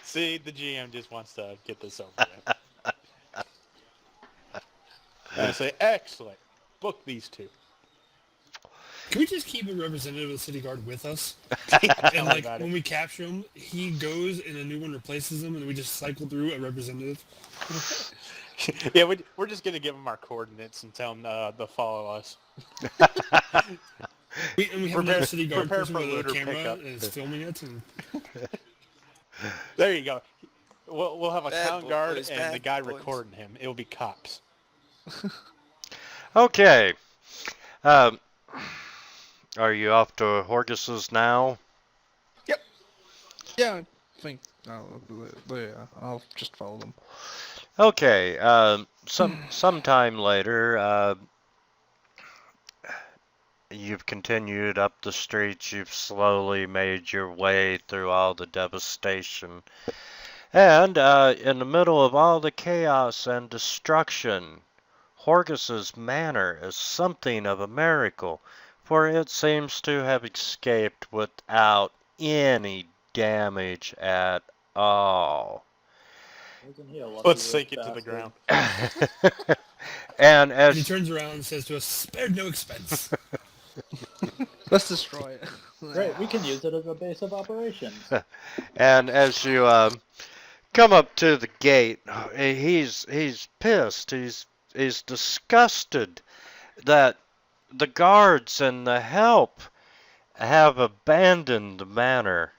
See, the GM just wants to get this over with. And I say, excellent. Book these two. Can we just keep a representative of the city guard with us? And me like about it. when we capture him, he goes and a new one replaces him, and we just cycle through a representative. Yeah, we're just going to give them our coordinates and tell them to follow us. We have another city guard prepare person for with a looter camera pickup. and is filming it. And There you go. We'll have a Bad town guard boys, and bad the guy boys. recording him. It'll be cops. Okay. Are you off to Horgus's now? Yeah, I think I'll just follow them. Okay. Sometime later, you've continued up the streets. You've slowly made your way through all the devastation. And in the middle of all the chaos and destruction, Horgus's manor is something of a miracle, for it seems to have escaped without any damage at all. Isn't he a lucky Let's rich sink it to the bastard? ground. And and he as turns around and says to us, "Spared no expense." Let's destroy it. Great, we can use it as a base of operations. and as you come up to the gate, he's pissed. He's disgusted that the guards and the help have abandoned the manor.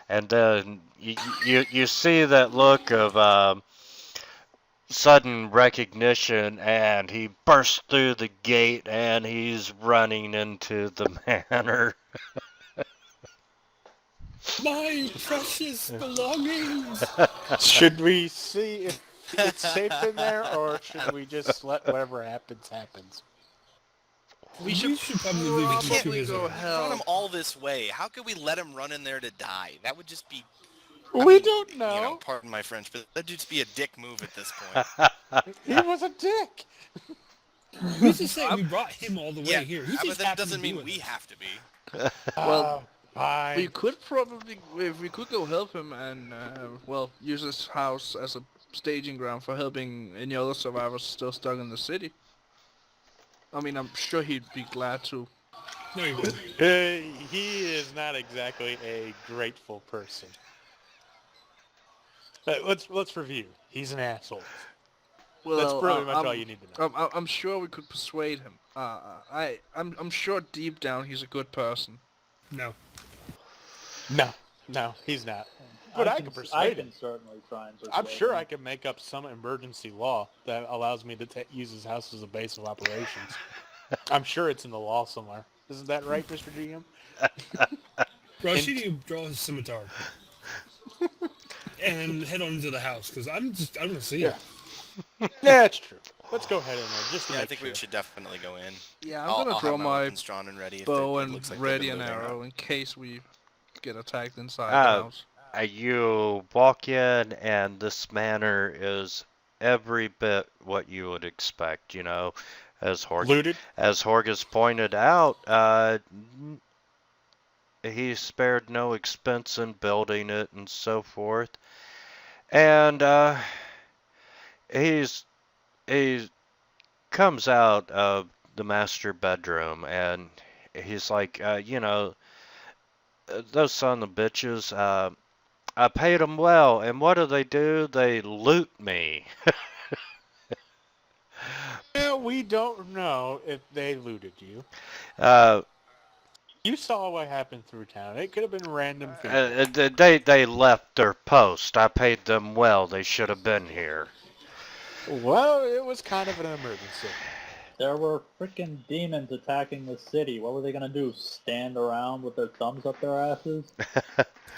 And then you see that look of sudden recognition, and he bursts through the gate, and he's running into the manor. My precious belongings. Should we see if it's safe in there, or should we just let whatever happens? We should probably leave it to probably his go own. hell. Brought him all this way. How could we let him run in there to die? That would just be... We don't know. You know, pardon my French, but that'd just be a dick move at this point. He was a dick. Who's to say we brought him all the way Yeah, here? He but just that happened doesn't to be mean with we us. have to be. Well, Fine. we could probably, if we could go help him and, use his house as a staging ground for helping any other survivors still stuck in the city. I mean, I'm sure he'd be glad to. No, he wouldn't. He is not exactly a grateful person. Let's review. He's an asshole. Well, That's pretty much all you need to know. I'm sure we could persuade him. I'm sure deep down he's a good person. No. No, he's not. But I can persuade him. I can certainly try and persuade I'm sure him. I can make up some emergency law that allows me to use his house as a base of operations. I'm sure it's in the law somewhere. Isn't that right, Mr. GM? Rashidi draw his scimitar and head on into the house because I don't want to see it. Yeah, that's true. Let's go ahead in there just to Yeah, I make think sure. we should definitely go in. Yeah, I'm I'll gonna have draw my weapons drawn and ready if bow it and looks like ready they've an been moving arrow around. in case we get attacked inside the Ah. house. You walk in, and this manor is every bit what you would expect, as Looted? Horgus pointed out, he spared no expense in building it and so forth. And he comes out of the master bedroom, and he's like, those son of bitches, I paid them well, and what do? They loot me. Yeah, we don't know if they looted you. You saw what happened through town. It could have been random people. They left their post. I paid them well. They should have been here. Well, it was kind of an emergency. There were freaking demons attacking the city. What were they gonna do? Stand around with their thumbs up their asses?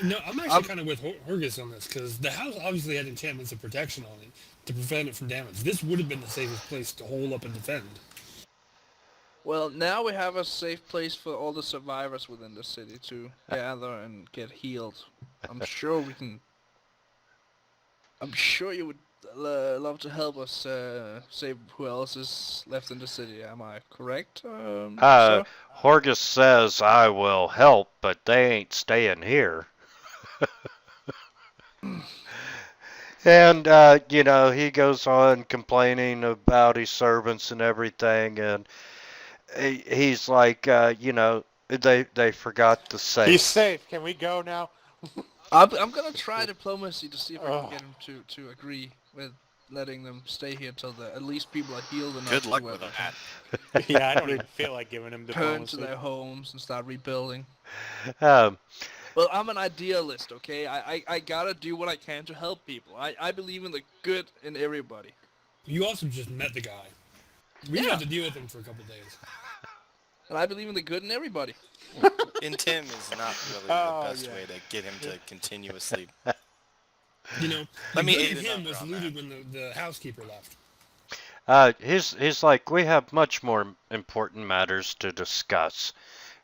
No, I'm actually kind of with Horgus on this, because the house obviously had enchantments of protection on it to prevent it from damage. This would have been the safest place to hole up and defend. Well, now we have a safe place for all the survivors within the city to gather and get healed. I'm sure we can... I'm sure you would love to help us save who else is left in the city. Am I correct, sir? Horgus says I will help, but they ain't staying here. And, you know, he goes on complaining about his servants and everything, and he's like, you know, they forgot the safe. He's safe. Can we go now? I'm gonna try diplomacy to see if I can get him to agree with letting them stay here till at least people are healed enough. Good luck to with that. Yeah, I don't even feel like giving him turn diplomacy. to their homes and start rebuilding. Um, Well, I'm an idealist, okay? I gotta do what I can to help people. I believe in the good in everybody. You also just met the guy. We didn't Yeah. have to deal with him for a couple days. And I believe in the good in everybody. In Tim is not really Oh, the best yeah. way to get him to continuously. You know, Let me the aid good in him another was on looted when the housekeeper left. he's like, we have much more important matters to discuss.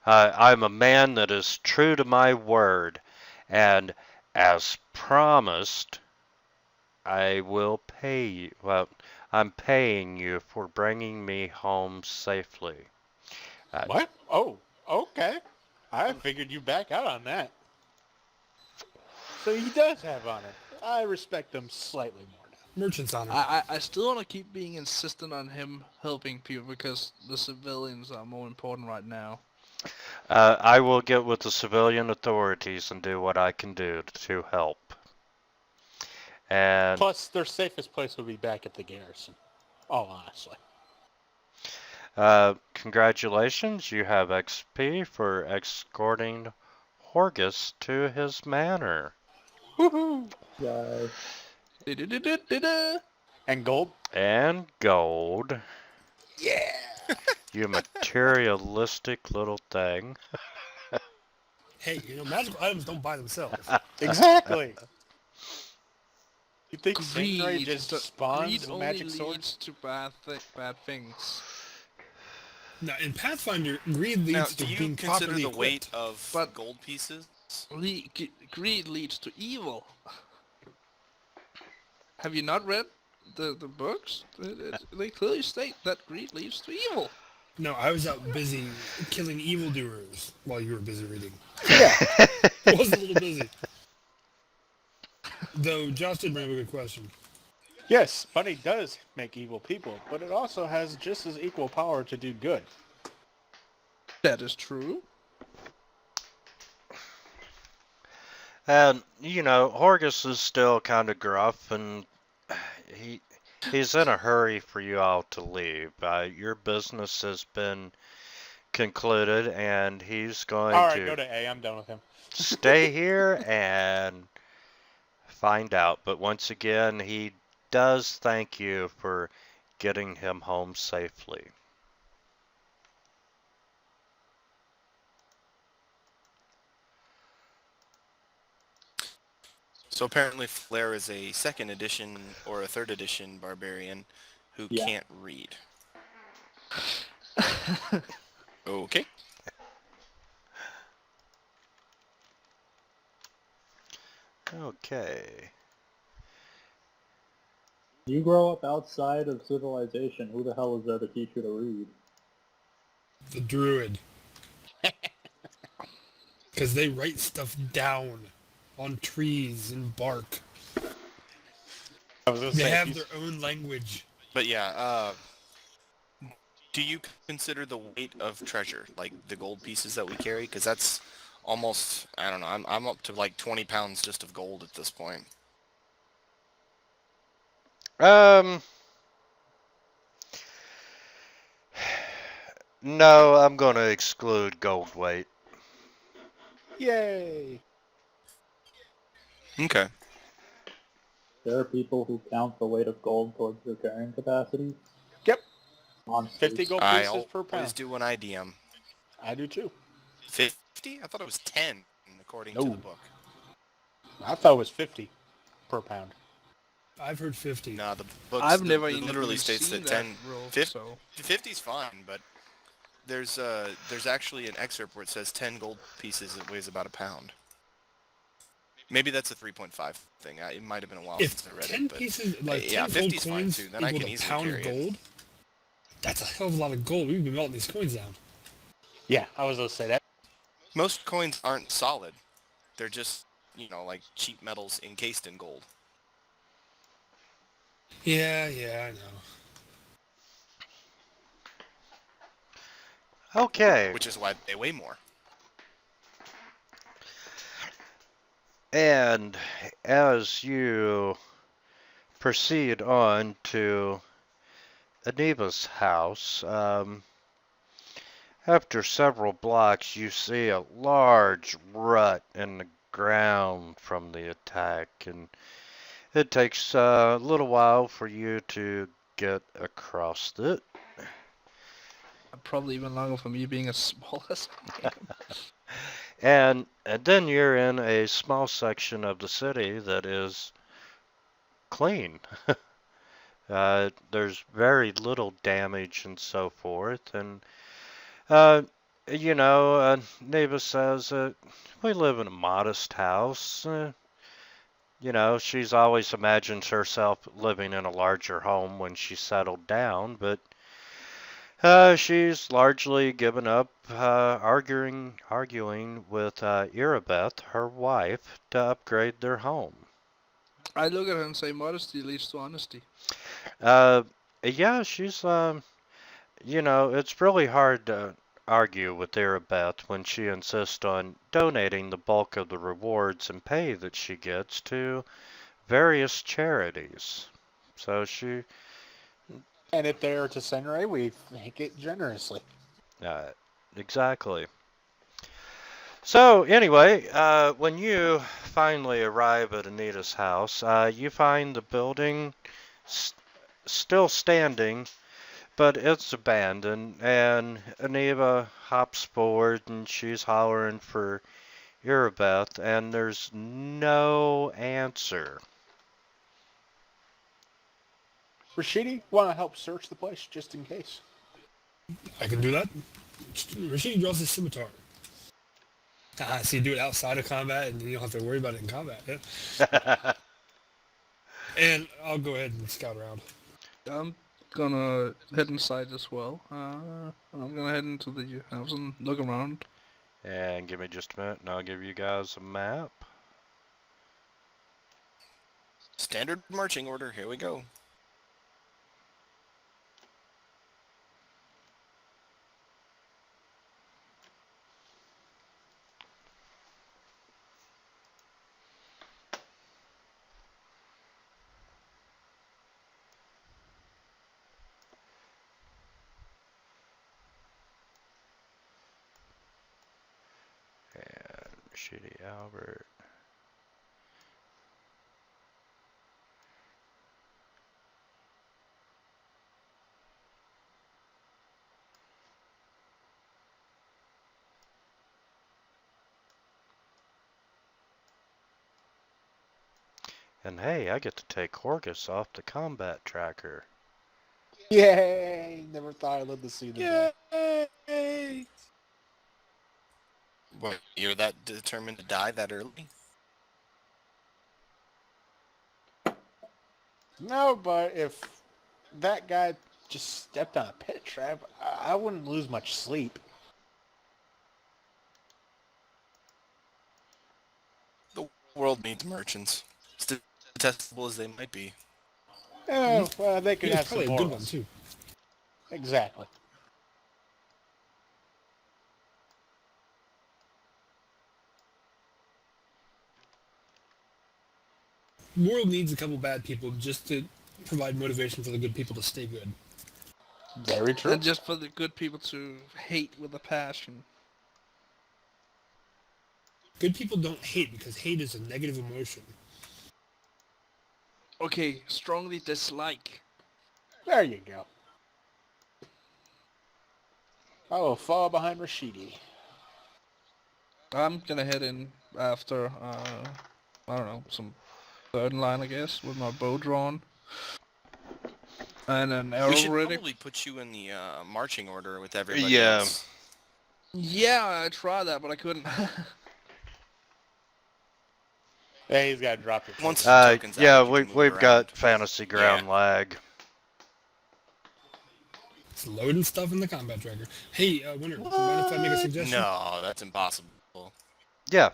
I'm a man that is true to my word, and as promised, I will pay you. Well, I'm paying you for bringing me home safely. What? Oh, okay. I figured you back out on that. So he does have honor. I respect him slightly more now. Merchant's honor. I still want to keep being insistent on him helping people because the civilians are more important right now. I will get with the civilian authorities and do what I can do to help. And Plus, their safest place would be back at the garrison. All honestly. congratulations, you have XP for escorting Horgus to his manor. Woohoo! Yeah. Da-da-da-da-da-da. And gold? And gold. Yeah! You materialistic little thing. Hey, you know, magical items don't buy themselves. Exactly! You think Greed, Sanctuary just greed spawns only magic leads swords? to bad things. Now, in Pathfinder, greed leads Now, to do you being consider properly the equipped. weight of But- gold pieces? Greed leads to evil. Have you not read the books? They clearly state that greed leads to evil. No, I was out busy killing evildoers while you were busy reading. Yeah. I was a little busy. Though Josh did bring up a good question. Yes, money does make evil people, but it also has just as equal power to do good. That is true. And, you know, Horgus is still kind of gruff, and he's in a hurry for you all to leave. Your business has been concluded, and he's going Alright, to go to A. I'm done with him. stay here and find out. But once again, he does thank you for getting him home safely. So apparently Flair is a 2nd edition or a 3rd edition barbarian who Yeah. can't read. Okay. Okay. You grow up outside of civilization. Who the hell is there to teach you to read? The druid. Because they write stuff down on trees and bark. I was gonna They say, have he's- their own language. But yeah, do you consider the weight of treasure, like the gold pieces that we carry? Because that's almost, I don't know, I'm up to like 20 pounds just of gold at this point. No, I'm going to exclude gold weight. Yay! Okay. There are people who count the weight of gold towards their carrying capacity. Yep. Monsters. 50 gold I pieces per always pound. do when I DM. I do too. 50? I thought it was 10, according to No. the book. I thought it was 50 per pound. I've heard 50. No, the book I've never it even literally really states seen that that 10... rule, 50, so 50's fine, but there's actually an excerpt where it says 10 gold pieces, it weighs about a pound. Maybe that's a 3.5 thing. It might have been a while If since I read 10 it, but pieces, like 10 yeah, gold 50's fine coins too. Then I equal can a easily pound carry of it. gold, that's a hell of a lot of gold. We've been melting these coins down. Yeah, I was going to say that. Most coins aren't solid. They're just, like cheap metals encased in gold. Yeah, I know. Okay, Which is why they weigh more. and as you proceed on to Aniva's house, after several blocks, you see a large rut in the ground from the attack, and it takes a little while for you to get across it. probably even longer for me being as small as I am. And then you're in a small section of the city that is clean. There's very little damage and so forth, and uh, Neva says, we live in a modest house. She's always imagined herself living in a larger home when she settled down, but she's largely given up arguing with Irabeth, her wife, to upgrade their home. I look at her and say, modesty leads to honesty. Yeah, she's it's really hard to argue with Irabeth when she insists on donating the bulk of the rewards and pay that she gets to various charities. So she, And if they are to Senrai, we thank it generously. exactly. So anyway, when you finally arrive at Anita's house, you find the building still standing, but it's abandoned, and Anita hops forward and she's hollering for Irabeth, and there's no answer. Rashidi, want to help search the place just in case? I can do that. Rashidi draws his scimitar. So you do it outside of combat, and you don't have to worry about it in combat. Yeah? And I'll go ahead and scout around. I'm gonna head inside as well. I'm gonna head into the house and look around. And give me just a minute, and I'll give you guys a map. Standard marching order. Here we go. And Shitty Albert. And hey, I get to take Horgus off the combat tracker. Yay! Never thought I'd live to see the day. Yay! What, you're that determined to die that early? No, but if that guy just stepped on a pit trap, I wouldn't lose much sleep. The world needs merchants. As detestable as they might be. Oh, well, they could Yeah, have it's probably some a good one, morals. too. Exactly. The world needs a couple bad people just to provide motivation for the good people to stay good. Very true. And just for the good people to hate with a passion. Good people don't hate because hate is a negative emotion. Okay, strongly dislike. There you go. I will fall behind Rashidi. I'm gonna head in after, I don't know, some third line, I guess, with my bow drawn. And an We arrow should ready. probably put you in the marching order with everybody Yeah. else. Yeah, I tried that, but I couldn't. Yeah, he's got to drop your Once tokens. the tokens Yeah, out, you can move we've around. got fantasy ground lag. It's loading stuff in the combat tracker. Hey, Winter, do you mind if I make a suggestion? No, that's impossible. Yeah.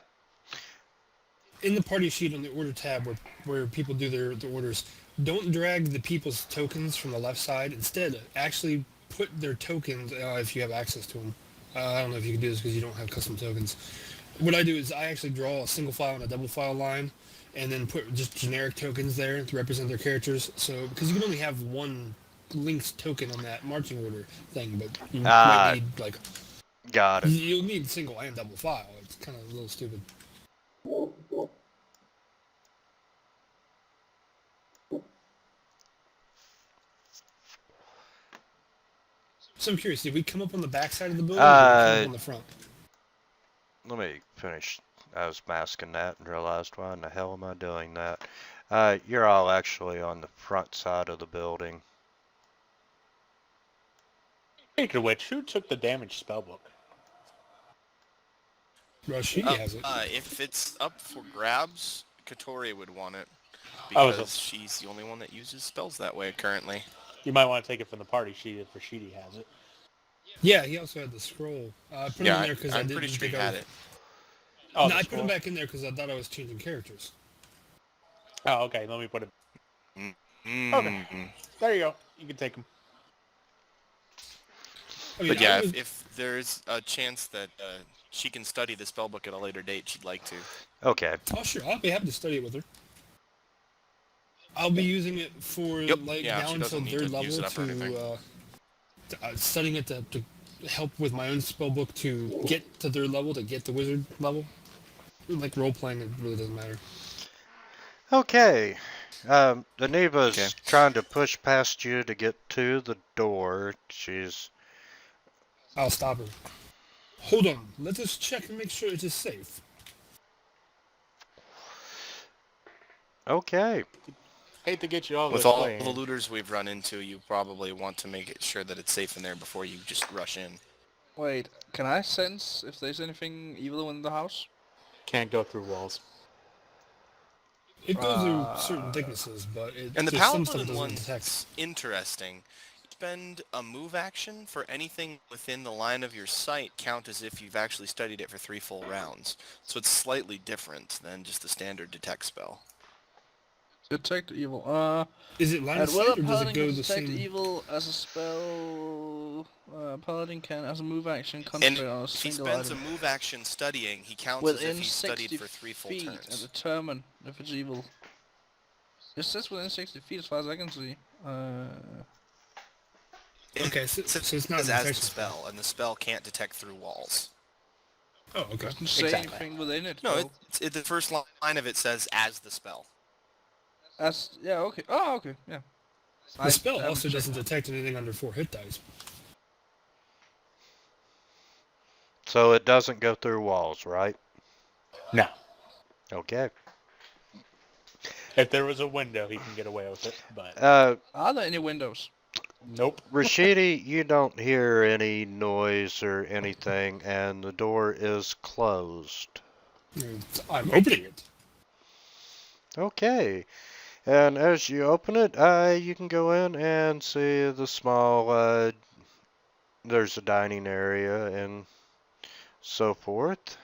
In the party sheet on the order tab where people do their orders, don't drag the people's tokens from the left side. Instead, actually put their tokens, if you have access to them. I don't know if you can do this because you don't have custom tokens. What I do is I actually draw a single file and a double file line, and then put just generic tokens there to represent their characters. So, because you can only have one linked token on that marching order thing, but you might need, like, Got it. you'll need single and double file. It's kind of a little stupid. So I'm curious, did we come up on the back side of the building or did we come up on the front? Let me finish. I was masking that and realized, why in the hell am I doing that? You're all actually on the front side of the building. Speaking of which, who took the damage spellbook? Rashidi has it. If it's up for grabs, Katori would want it. Oh, Because she's the only one that uses spells that way currently. You might want to take it from the party sheet if Rashidi has it. Yeah, he also had the scroll. I put him in there because I I'm didn't pretty sure think he I had was... it. Oh, No, I put scroll? him back in there because I thought I was changing characters. Oh, okay. Let me put it. Mm. Okay. There you go. You can take them. I mean, But yeah, I was- if there's a chance that she can study the spellbook at a later date, she'd like to. Okay. Oh, sure, I'll be happy to study it with her. I'll be using it for, Yep, like, yeah, down she until doesn't need third to use level it up or anything. studying it to help with my own spellbook to get to third level, to get to wizard level. Like, role-playing, it really doesn't matter. Okay. Aniva's trying to push past you to get to the door. She's... I'll stop her. Hold on, let us check and make sure it is safe. Okay. Hate to get you all With this all way. the looters we've run into, you probably want to make sure that it's safe in there before you just rush in. Wait, can I sense if there's anything evil in the house? Can't go through walls. It goes through certain thicknesses, but And the there's some stuff it paladin doesn't one's detect. interesting. Spend a move action for anything within the line of your sight count as if you've actually studied it for 3 full rounds. So it's slightly different than just the standard detect spell. Detect evil. Is it line of At will a sight, or does it paladin go can the detect same... evil as a spell. Paladin can, as a move action, And concentrate on a if he single spends item a move action studying, he counts as within if he's 60 studied for 3 full feet and turns. determine if it's evil. It says within 60 feet, as far as I can see. Okay, so it's not As an the detection spell, and the spell can't detect through walls. Oh, okay. Doesn't say Exactly. anything within it. No, though. the first line of it says as the spell. Yeah, okay. Oh, okay, yeah. The spell haven't also checked doesn't that. detect anything under 4 hit dice. So it doesn't go through walls, right? No. Okay. If there was a window, he can get away with it, but Are there any windows? nope. Rashidi, you don't hear any noise or anything, and the door is closed. I'm opening it. Okay. And as you open it, you can go in and see the small, there's a dining area and so forth.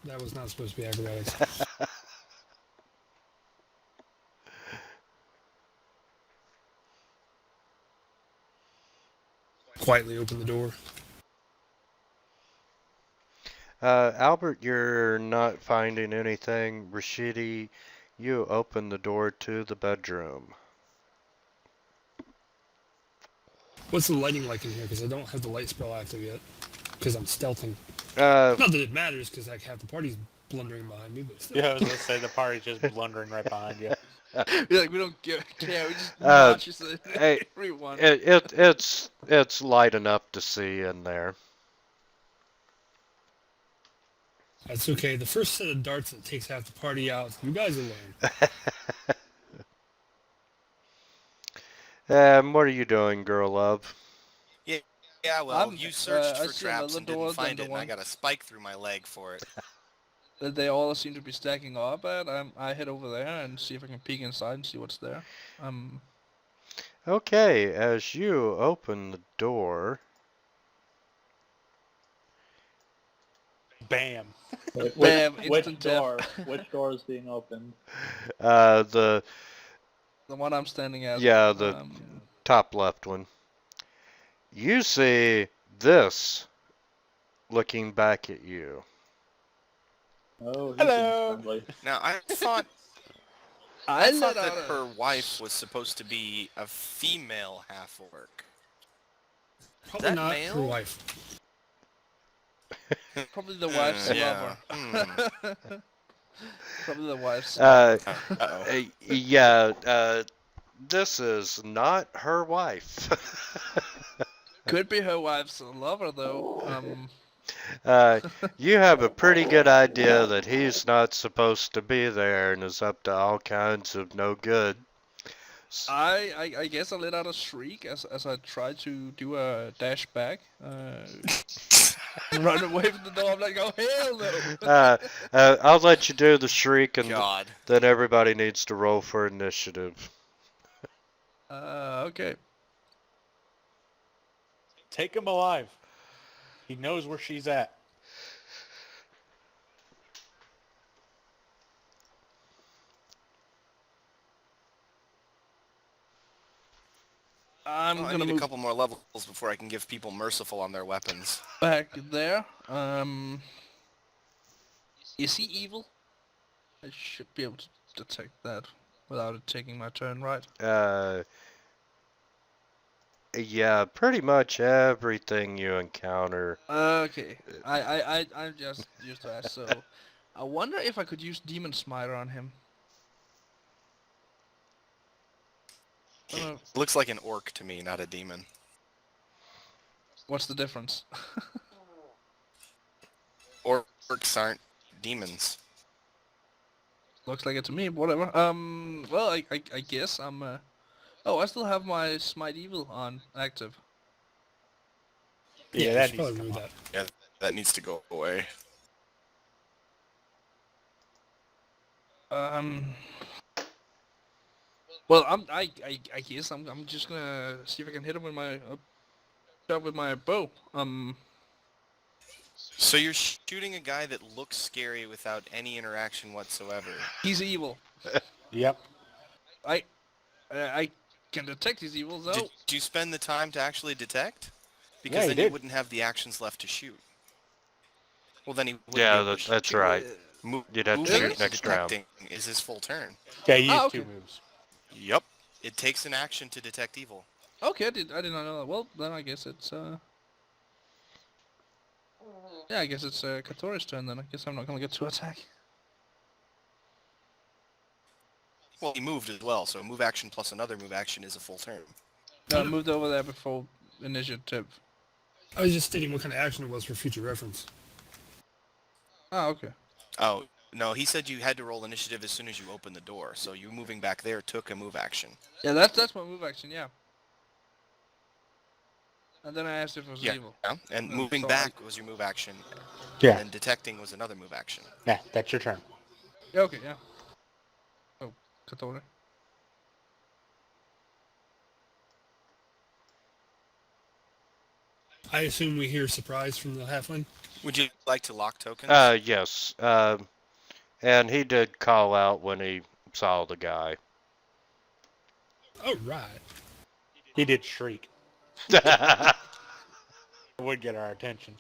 That was not supposed to be acrobatics. Quietly open the door. Albert, you're not finding anything. Rashidi, you open the door to the bedroom. What's the lighting like in here? Because I don't have the light spell active yet. Because I'm stealthing. Uh, Not that it matters, because like half the party's blundering behind me, but still. Yeah, I was gonna say the party's just blundering right behind you. We're like, we don't care. We just Uh, marches hey, everyone. it's light enough to see in there. That's okay. The first set of darts that takes half the party out, you guys will learn. What are you doing, girl love? Yeah, yeah. Well, I'm, you searched I for see traps another and didn't door than find the it, and I one got a spike through my leg for it. that they all seem to be stacking up at. I head over there and see if I can peek inside and see what's there. Okay, as you open the door, Bam. Wait, Bam, which instant death. door? Which door is being opened? the The one I'm standing at. yeah, the top left one. You see this looking back at you. Oh, he Hello. seems friendly. Now, I thought I that let out her wife was supposed to be a female half-orc. Probably that not male? her wife. probably the wife's Yeah. lover. Probably the wife's. Uh-oh. Yeah, this is not her wife. Could be her wife's lover though. You have a pretty good idea that he's not supposed to be there and is up to all kinds of no good. I guess I let out a shriek as I tried to do a dash back. Run away from the door. I'm like, oh hell no! I'll let you do the shriek, and God. then everybody needs to roll for initiative. Okay. Take him alive. He knows where she's at. I'm Well, I gonna need a move couple more levels before I can give people merciful on their weapons. back there. Is he evil? I should be able to detect that without it taking my turn, right? Yeah, pretty much everything you encounter. Okay. I'm just used to that. So, I wonder if I could use Demon Smiter on him. He looks like an orc to me, not a demon. What's the difference? Orcs aren't demons. Looks like it to me. Whatever. Well, I guess I'm. Oh, I still have my Smite Evil on active. Yeah, you that should needs to probably come remove off. that. Yeah, that needs to go away. Well, I guess I'm just gonna see if I can hit him with my shot with my bow. So you're shooting a guy that looks scary without any interaction whatsoever. He's evil. Yep. I can detect he's evil though. Did you spend the time to actually detect? Because Yeah, he then you did. wouldn't have the actions left to shoot. Well, then he wouldn't be Yeah, able to that's shoot. right. Mo- You'd have to moving shoot and next round. detecting is his full turn. Yeah, he used okay. 2 moves. Yup. It takes an action to detect evil. Okay, I did not know that. Well, then I guess it's yeah, I guess it's Katori's turn then. I guess I'm not gonna get to attack. Well, he moved as well, so move action plus another move action is a full turn. No, I moved over there before initiative. I was just stating what kind of action it was for future reference. Oh, okay. Oh, no, he said you had to roll initiative as soon as you opened the door, so you moving back there took a move action. Yeah, that's my move action. Yeah. And then I asked if it was Yeah, evil. and No, moving so back was your move action, Yeah. and detecting was another move action. Yeah, that's your turn. Yeah, okay, yeah. Oh, Katori. I assume we hear surprise from the halfling. Would you like to lock tokens? Yes. And he did call out when he saw the guy. Oh, right. He did shriek. It would get our attention.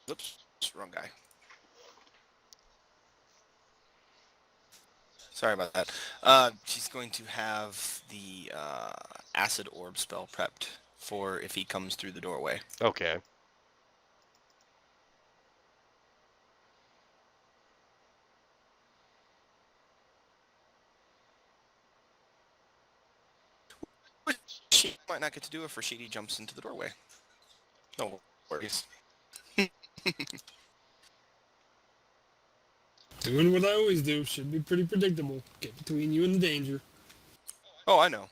Oops, wrong guy. Sorry about that. She's going to have the acid orb spell prepped for if he comes through the doorway. Okay. She might not get to do it if Rashidi jumps into the doorway. No worries. Doing what I always do should be pretty predictable. Get between you and the danger. Oh, I know.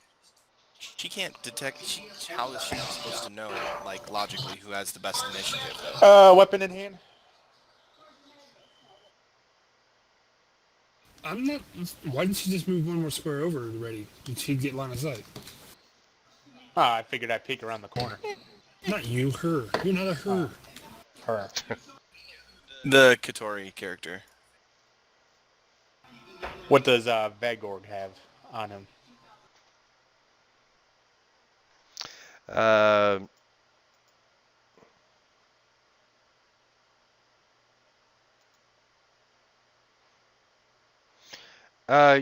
She can't detect. How is she supposed to know, like, logically, who has the best initiative, though? Weapon in hand. I'm not... Why didn't she just move one more square over already? She'd get line of sight. I figured I'd peek around the corner. Not you, her. You're not a her. Her. The Katori character. What does Vagorg have on him?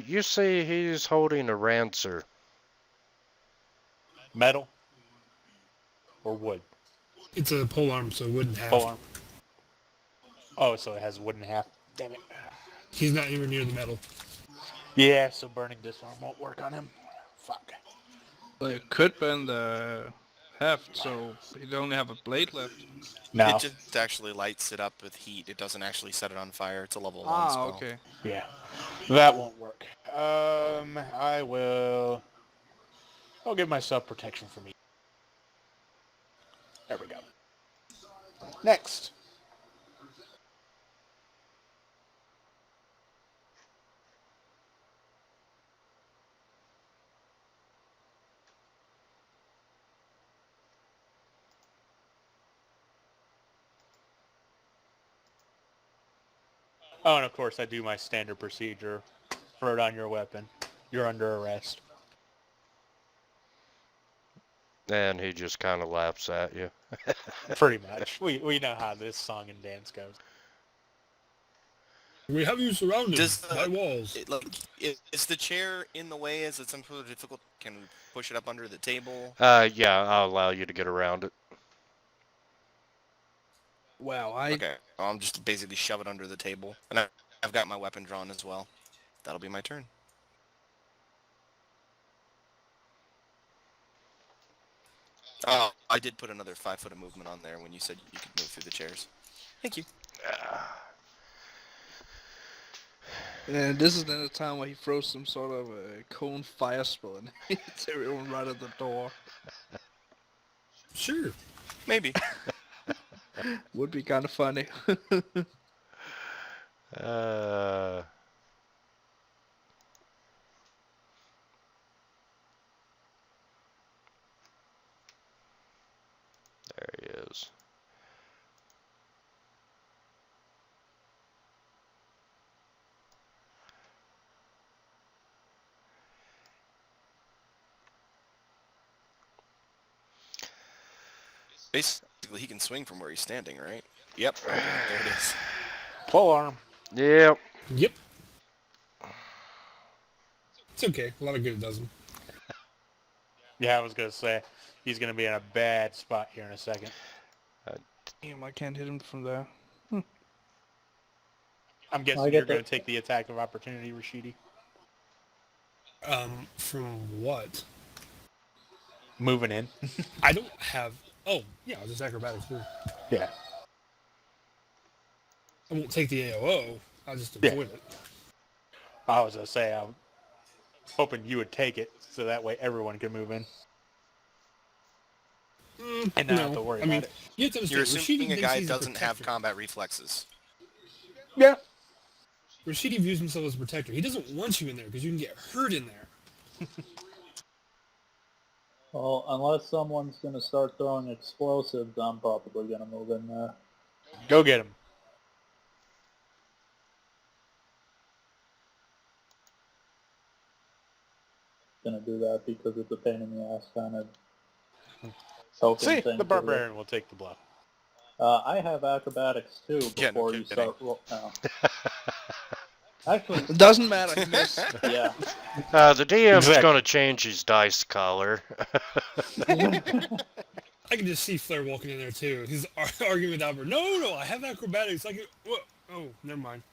You see he's holding a rancer. Metal or wood? It's a pole arm, so it wouldn't have. Pole arm. Oh, so it has wooden half. Damn it. He's not anywhere near the metal. Yeah, so burning disarm won't work on him. Fuck. But it could bend the heft, so he'd only have a blade left. No. It just actually lights it up with heat. It doesn't actually set it on fire. It's a level 1 spell. Okay. Yeah. That won't work. I'll give myself protection for me. There we go. Next. Oh, and of course I do my standard procedure. Throw it on your weapon. You're under arrest. And he just kind of laughs at you. Pretty much. We know how this song and dance goes. We have you surrounded Does by walls. Is the chair in the way? Is it some sort of difficult? Can we push it up under the table? Yeah, I'll allow you to get around it. Wow, Okay, I'll just basically shove it under the table. And I've got my weapon drawn as well. That'll be my turn. Oh, I did put another 5 foot of movement on there when you said you could move through the chairs. Thank you. And this is then the time where he throws some sort of a cone fire spell and hits everyone right at the door. Sure. Maybe. Would be kind of funny. There he is. Basically, he can swing from where he's standing, right? Yep. Okay, there it is. Pole arm. Yep. Yep. It's okay. A lot of good it does him. Yeah, I was going to say, he's going to be in a bad spot here in a second. Damn, I can't hit him from there. I'm guessing I you're get going that. to take the attack of opportunity, Rashidi. From what? Moving in. I don't have... Oh, yeah, it's just acrobatics too. Yeah. I won't take the AOO. I'll just avoid it. I was going to say, I'm hoping you would take it, so that way everyone can move in. And not have to worry about it. You have to understand, You're Rashidi assuming a thinks guy he's doesn't have protector. combat reflexes. Yeah. Rashidi views himself as a protector. He doesn't want you in there because you can get hurt in there. Well, unless someone's going to start throwing explosives, I'm probably going to move in there. Go get him. Going to do that because it's a pain in the ass kind of token See, thing the to do. barbarian will take the blow. I have acrobatics too Yeah, no before you kidding. start roll. No. Actually, It doesn't matter. He missed. yeah. The DM's Exactly. gonna change his dice color. I can just see Flair walking in there too. He's arguing with Albert. No, I have acrobatics. I can. Whoa. Oh, never mind.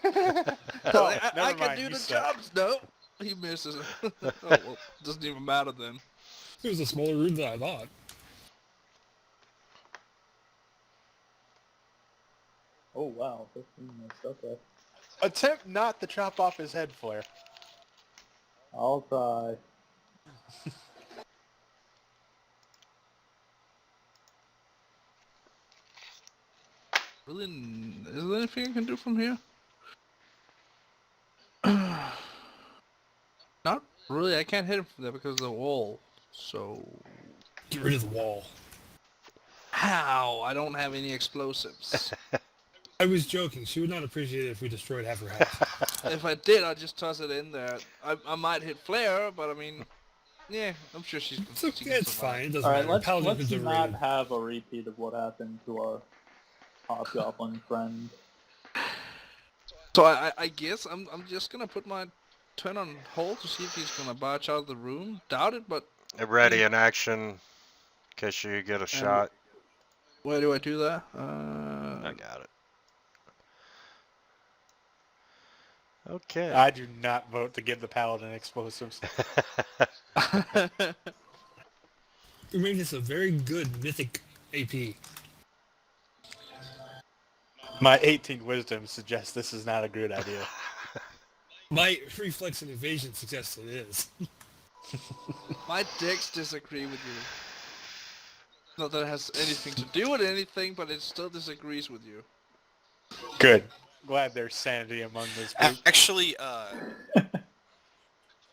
Oh, I never can mind, do you the suck. jobs. No, he misses. Oh well, doesn't even matter then. It was a smaller room than I thought. Oh wow, 15 minutes. Okay, Attempt not to chop off his head, Flair. I'll try. Really, is there anything I can do from here? Not really. I can't hit him from there because of the wall. So Get rid of the wall. how? I don't have any explosives. I was joking. She would not appreciate it if we destroyed half her house. If I did, I'd just toss it in there. I might hit Flair, but I mean, yeah, I'm sure she's. So she can it's survive. fine. It doesn't All right, matter. Paladin let's is not overrated. have a repeat of what happened to our hobgoblin friend. So I guess I'm just gonna put my turn on hold to see if he's gonna barge out of the room. Doubt it, but Ready in action, in case you get a shot. where do I do that? I got it. Okay. I do not vote to give the paladin explosives. It made this a very good mythic AP. My 18 wisdom suggests this is not a good idea. My reflex and evasion suggests it is. My decks disagree with you. Not that it has anything to do with anything, but it still disagrees with you. Good. Glad there's sanity among this group. Actually,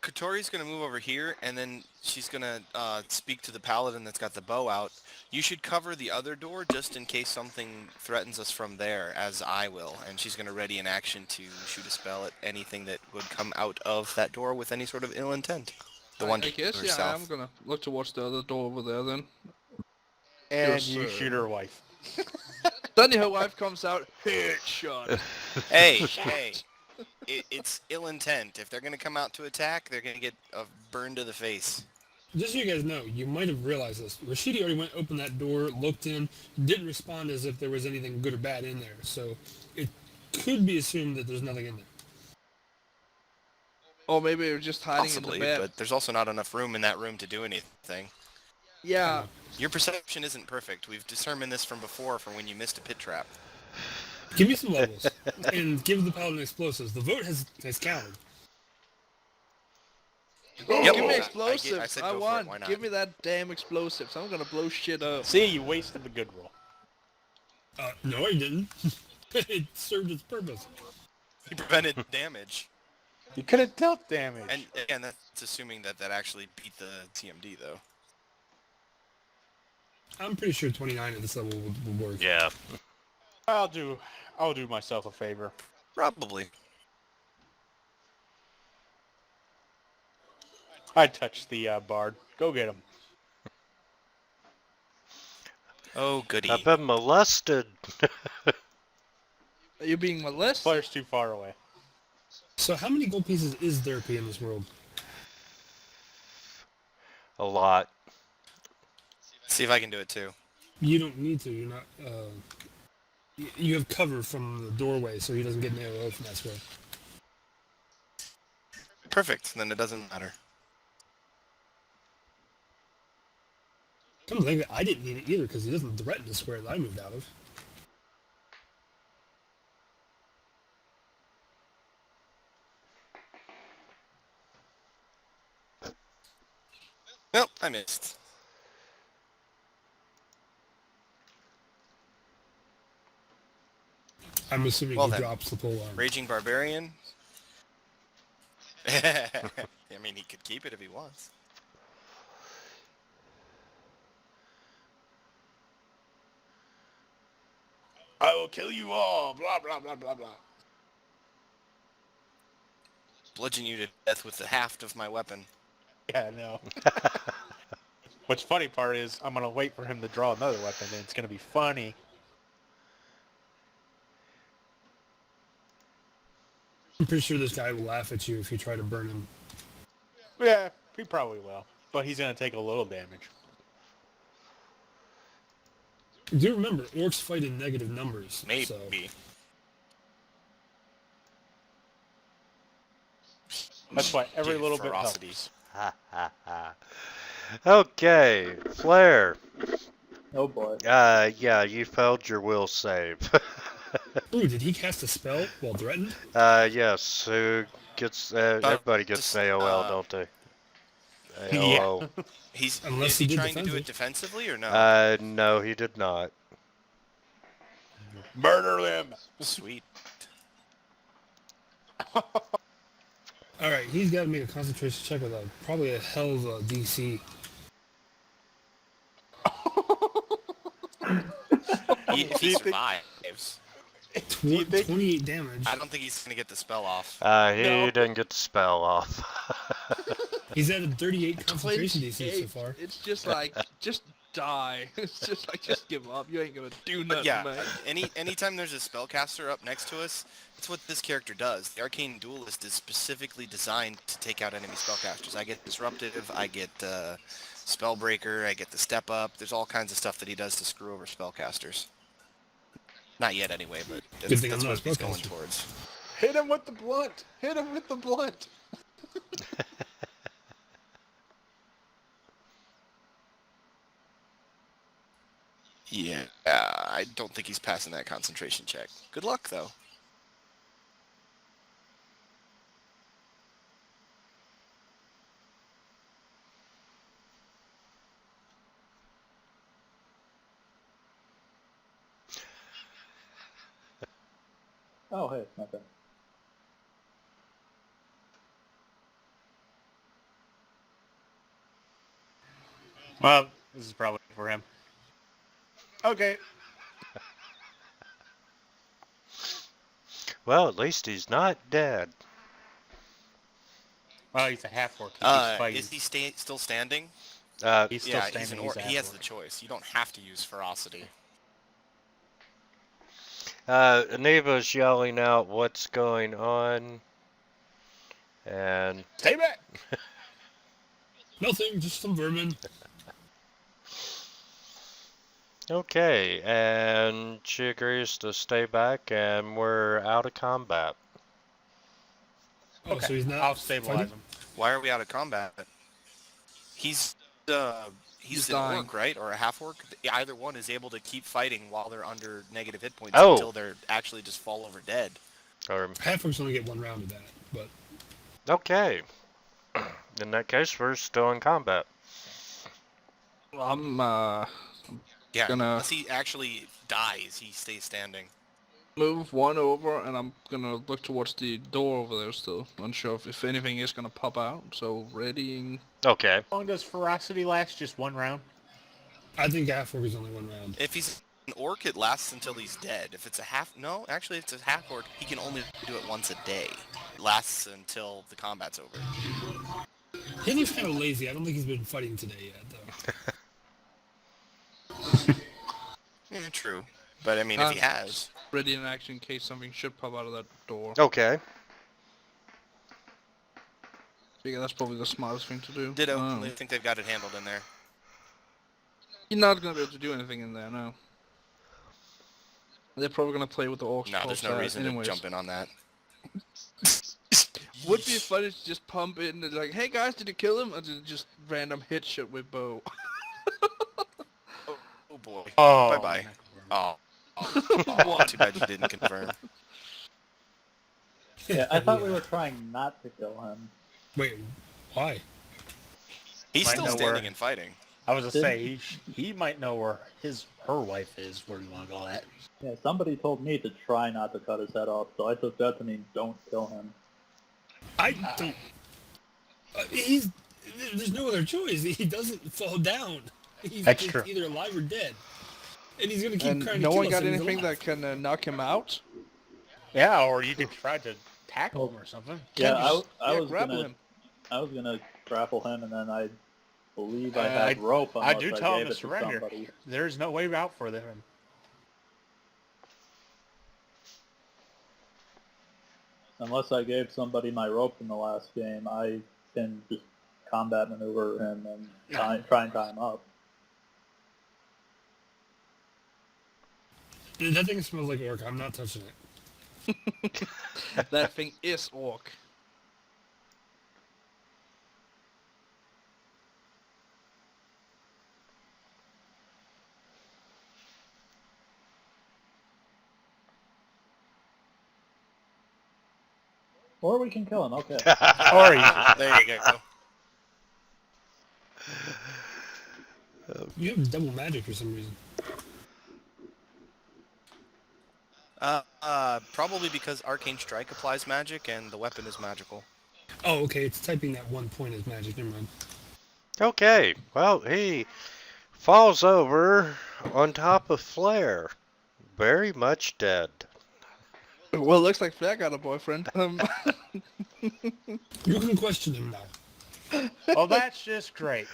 Katori's gonna move over here, and then she's gonna speak to the paladin that's got the bow out. You should cover the other door just in case something threatens us from there, as I will. And she's gonna ready in action to shoot a spell at anything that would come out of that door with any sort of ill intent. The one I to guess, her yeah, south. I'm gonna look towards the other door over there then. And Yes, you sir. shoot her wife. Then her wife comes out, headshot. Hey, hey. It's ill intent. If they're gonna come out to attack, they're gonna get a burn to the face. Just so you guys know, you might have realized this. Rashidi already went, opened that door, looked in, didn't respond as if there was anything good or bad in there. So it could be assumed that there's nothing in there. Or maybe it was just hiding Possibly, in the bed. but there's also not enough room in that room to do anything. Yeah, Your perception isn't perfect. We've determined this from before, from when you missed a pit trap. Give me some levels and give the paladin explosives. The vote has counted. oh, Yep. give me I explosives. said I go for it, want. why not? Give me that damn explosives. I'm gonna blow shit up. See, you wasted the good roll. No, I didn't. It served its purpose. He prevented damage. You could have dealt damage. And again, that's assuming that actually beat the TMD, though. I'm pretty sure 29 at this level would work. Yeah. I'll do myself a favor. Probably. I touched the bard. Go get him. Oh, goody. I've been molested. Are you being molested? Flair's too far away. So how many gold pieces is therapy in this world? A lot. See if I can do it, too. You don't need to. You're not. You have cover from the doorway, so he doesn't get an AOO from that square. Perfect. Then it doesn't matter. Come to think of it, I didn't need it either because he doesn't threaten the square that I moved out of. Nope, I missed. I'm assuming Well he then, drops the pole arm. Raging Barbarian. I mean, he could keep it if he wants. I will kill you all. Blah blah blah blah blah. Bludgeon you to death with the haft of my weapon. Yeah, I know. What's funny part is I'm gonna wait for him to draw another weapon, and it's gonna be funny. I'm pretty sure this guy will laugh at you if you try to burn him. Yeah, he probably will. But he's going to take a little damage. Do remember, orcs fight in negative numbers. Maybe. So. That's why every Give little bit ferocity. helps. Ha ha ha. Okay, Flare. Oh boy. Yeah, you failed your will save. Ooh, did he cast a spell while threatened? Yes, who gets, everybody gets an AOL, don't they? AOL. Unless Is he he did trying to do it defensive. defensively or no? No, he did not. Murder them! Sweet. Alright, he's got to make a concentration check with probably a hell of a DC. If he survives, 28 damage. I don't think he's gonna get the spell off. He No. didn't get the spell off. He's at a 38 concentration DC so 28. far. It's just like, just die. It's just like, just give up. You ain't gonna do But nothing, yeah, man. anytime there's a spellcaster up next to us, that's what this character does. The Arcane Duelist is specifically designed to take out enemy spellcasters. I get Disruptive, I get Spellbreaker, I get the Step Up. There's all kinds of stuff that he does to screw over spellcasters. Not yet anyway, but Good thing that's I'm not what a he's going spellcaster. towards. Hit him with the blunt! Hit him with the blunt! Yeah, I don't think he's passing that concentration check. Good luck, though. Oh, hey, nothing. Well, this is probably for him. Okay. Well, at least he's not dead. Well, he's a half-orc. He keeps fighting. Is he still standing? He's still Yeah, standing. he's an He's orc. a He has the half-orc. choice. You don't have to use ferocity. Aneva's yelling out what's going on. And Stay back! Nothing, just some vermin. okay, and she agrees to stay back, and we're out of combat. Oh, so he's not I'll stabilize fighting? him. Why are we out of combat? He's He's an dying. orc, right? Or a half-orc? Either one is able to keep fighting while they're under negative hit points Oh. until they're actually just fall over dead. Or Half-orcs only get one round of that, but... okay. In that case, we're still in combat. Well, I'm, Yeah, Gonna- unless he actually dies, he stays standing. move one over, and I'm gonna look towards the door over there still. Unsure if anything is gonna pop out, so readying... Okay. How long does ferocity last? Just one round? I think half-orc is only one round. If he's an orc, it lasts until he's dead. If it's a no, actually, if it's a half-orc, he can only do it once a day. It lasts until the combat's over. He's kind of lazy. I don't think he's been fighting today yet, though. Yeah, true. But, I mean, if he has... Ready in action in case something should pop out of that door. Okay. So yeah, that's probably the smartest thing to do. Ditto. Oh. I think they've got it handled in there. You're not gonna be able to do anything in there, no. They're probably gonna play with the orcs. No, there's no reason to jump in on that. Would be funny to just pump in and like, hey guys, did you kill him? Or just random hit shot with bow. Oh boy. Oh. Bye-bye. Oh. Oh, too bad you didn't confirm. Yeah, I thought we were trying not to kill him. Wait, why? He's Might still know standing where- and fighting. I was gonna say, he might know where her wife is, where you want to go at. Yeah, somebody told me to try not to cut his head off, so I took that to mean don't kill him. I don't... There's no other choice. He doesn't fall down. He's That's just true. either alive or dead. And he's gonna keep And trying no to kill one us got and he's anything alive. that can knock him out? Yeah, or you could try to tackle him or something. Yeah, Can I you was grapple gonna him. I was gonna grapple him, and then I believe I I- had rope. I Unless do tell him gave to it surrender. somebody. There's no way out for them. unless I gave somebody my rope in the last game, I can just combat maneuver him and try and tie him up. Dude, that thing smells like orc. I'm not touching it. That thing is orc. Or we can kill him, okay. Or There you go. You have double magic for some reason. Probably because Arcane Strike applies magic and the weapon is magical. Oh, okay. It's typing that 1 point as magic. Never mind. Okay, well, he falls over on top of Flare, very much dead. Well, looks like Flair got a boyfriend. You can question him now. Well, that's just great.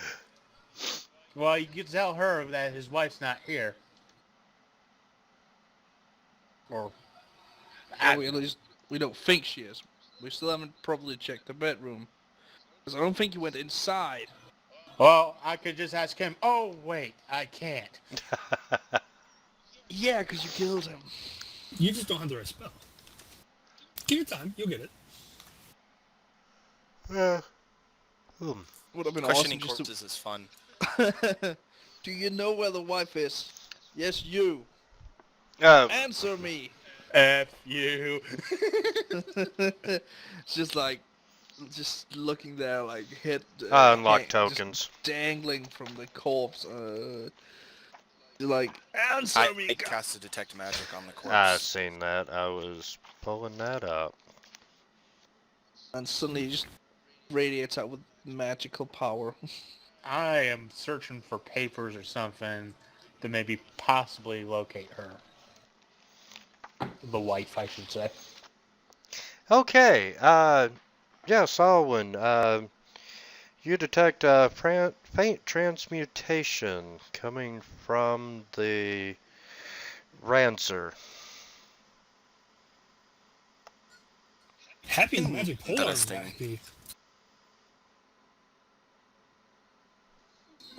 Well, you can tell her that his wife's not here. Or... Well, at least we don't think she is. We still haven't properly checked the bedroom. Because I don't think he went inside. Well, I could just ask him, oh, wait, I can't. Yeah, because you killed him. You just don't have the right spell. Give it time. You'll get it. Would have been Questioning awesome corpses is fun. Do you know where the wife is? Yes, you. Uh, Answer me. F you. It's just like, just looking there, like head. unlock just tokens. dangling from the corpse. Like, answer I me. cast a detect magic on the corpse. I seen that. I was pulling that up. And suddenly he just radiates out with magical power. I am searching for papers or something to maybe possibly locate her. The wife, I should say. Okay, yeah, Solwyn, you detect a faint transmutation coming from the Rancer. Happy the magic pole arm Interesting. back.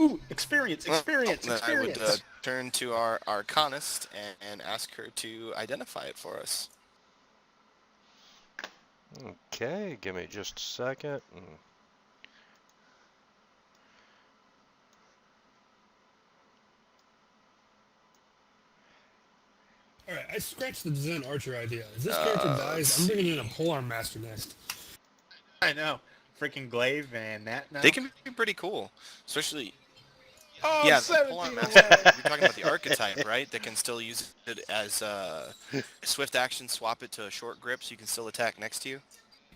Ooh, experience. Then I would turn to our Arcanist and ask her to identify it for us. Okay, give me just a second. Alright, I scratched the Zen Archer idea. If this character dies, I'm bringing in a polearm master next. I know. Freaking Glaive and that now. They can be pretty cool, especially. Oh, Yeah, the 17 polearm away. master. You're talking about the archetype, right? That can still use it as swift action. Swap it to a short grip, so you can still attack next to you.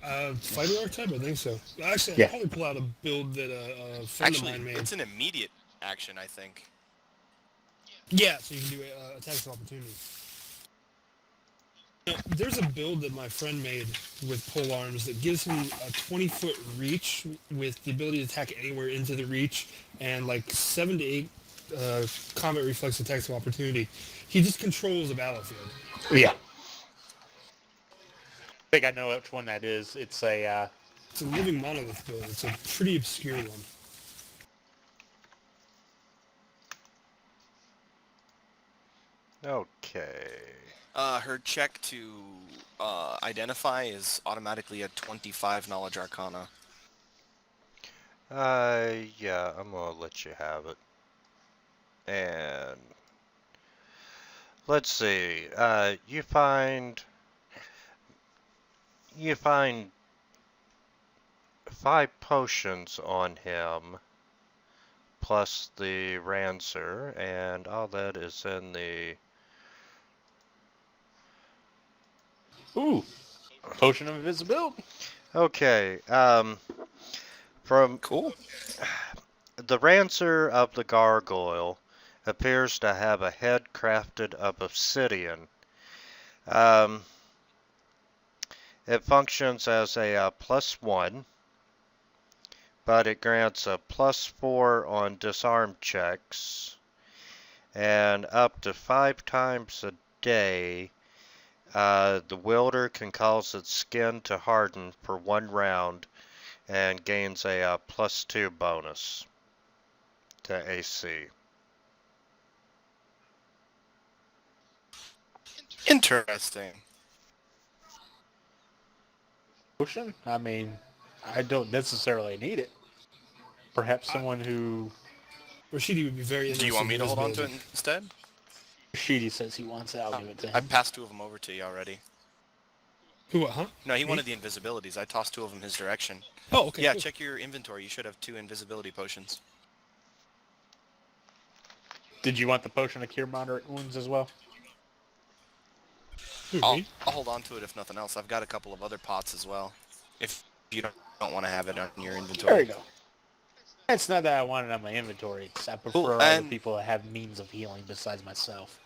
Fighter archetype? I think so. Actually, Yeah. I'll probably pull out a build that a friend Actually, of mine made. it's an immediate action, I think. Yeah, so you can do attacks of opportunity. You know, there's a build that my friend made with pole arms that gives him a 20-foot reach with the ability to attack anywhere into the reach and like 7 to 8 combat reflex attacks of opportunity. He just controls the battlefield. Yeah. I think I know which one that is. It's a, It's a living monolith build. It's a pretty obscure one. Okay. Her check to identify is automatically a 25 knowledge arcana. Yeah, I'm gonna let you have it. And let's see. You find 5 potions on him, plus the Rancer, and all that is in the. ooh, Potion of Invisibility. Okay. From Cool. the Rancer of the Gargoyle appears to have a head crafted of obsidian. It functions as a +1, but it grants a +4 on disarm checks, and up to 5 times a day, The wielder can cause its skin to harden for 1 round and gains a +2 bonus to AC. Interesting. Potion? I mean, I don't necessarily need it. Perhaps someone who... Rashidi would be very interested. Do you want me in to hold on to it invisibility. instead? Sheedy says he wants it. I'll give it to I him. passed 2 of them over to you already. Who? What? Huh? No, he Me? wanted the invisibilities. I tossed 2 of them his direction. Oh, okay. Yeah, cool. check your inventory. You should have 2 invisibility potions. Did you want the potion to cure moderate wounds as well? Who, I'll me? hold on to it if nothing else. I've got a couple of other pots as well. If you don't want to have it on your inventory. There you go. It's not that I want it on my inventory. It's I prefer Cool, other and- people that have means of healing besides myself.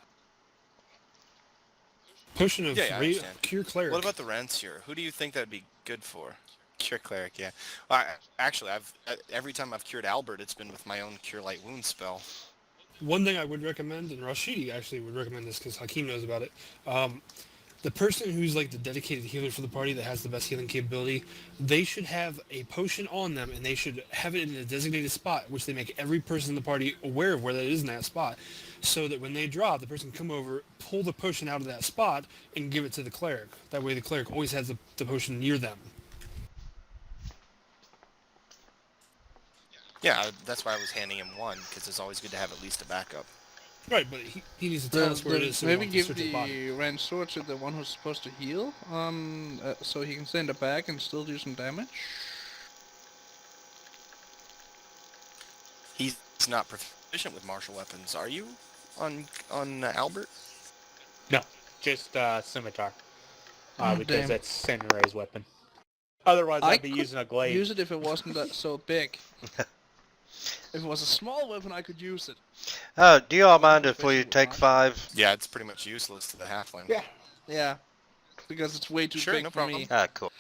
Potion of Yeah, I understand. cure cleric. What about the Rancier? Who do you think that'd be good for? Cure Cleric, yeah. Well, actually, every time I've cured Albert, it's been with my own Cure Light Wound spell. One thing I would recommend, and Rashidi actually would recommend this because Hakeem knows about it. The person who's like the dedicated healer for the party that has the best healing capability, they should have a potion on them, and they should have it in a designated spot, which they make every person in the party aware of where that is in that spot, so that when they drop, the person can come over, pull the potion out of that spot, and give it to the cleric. That way the cleric always has the potion near them. Yeah, that's why I was handing him 1, because it's always good to have at least a backup. Right, but he needs to tell us where it is so we maybe don't give search his body. the range sword to the one who's supposed to heal, so he can stay in the back and still do some damage. He's not proficient with martial weapons. Are you on Albert? No, just scimitar. Oh, Because damn. that's Samurai weapon. Otherwise, I I'd be could using a glaive. Use it if it wasn't that so big. If it was a small weapon, I could use it. Do you all mind if we Proficient with take martial. 5? Yeah, it's pretty much useless to the halfling. Yeah. Yeah, because it's way too Sure, big no for problem. me. Cool.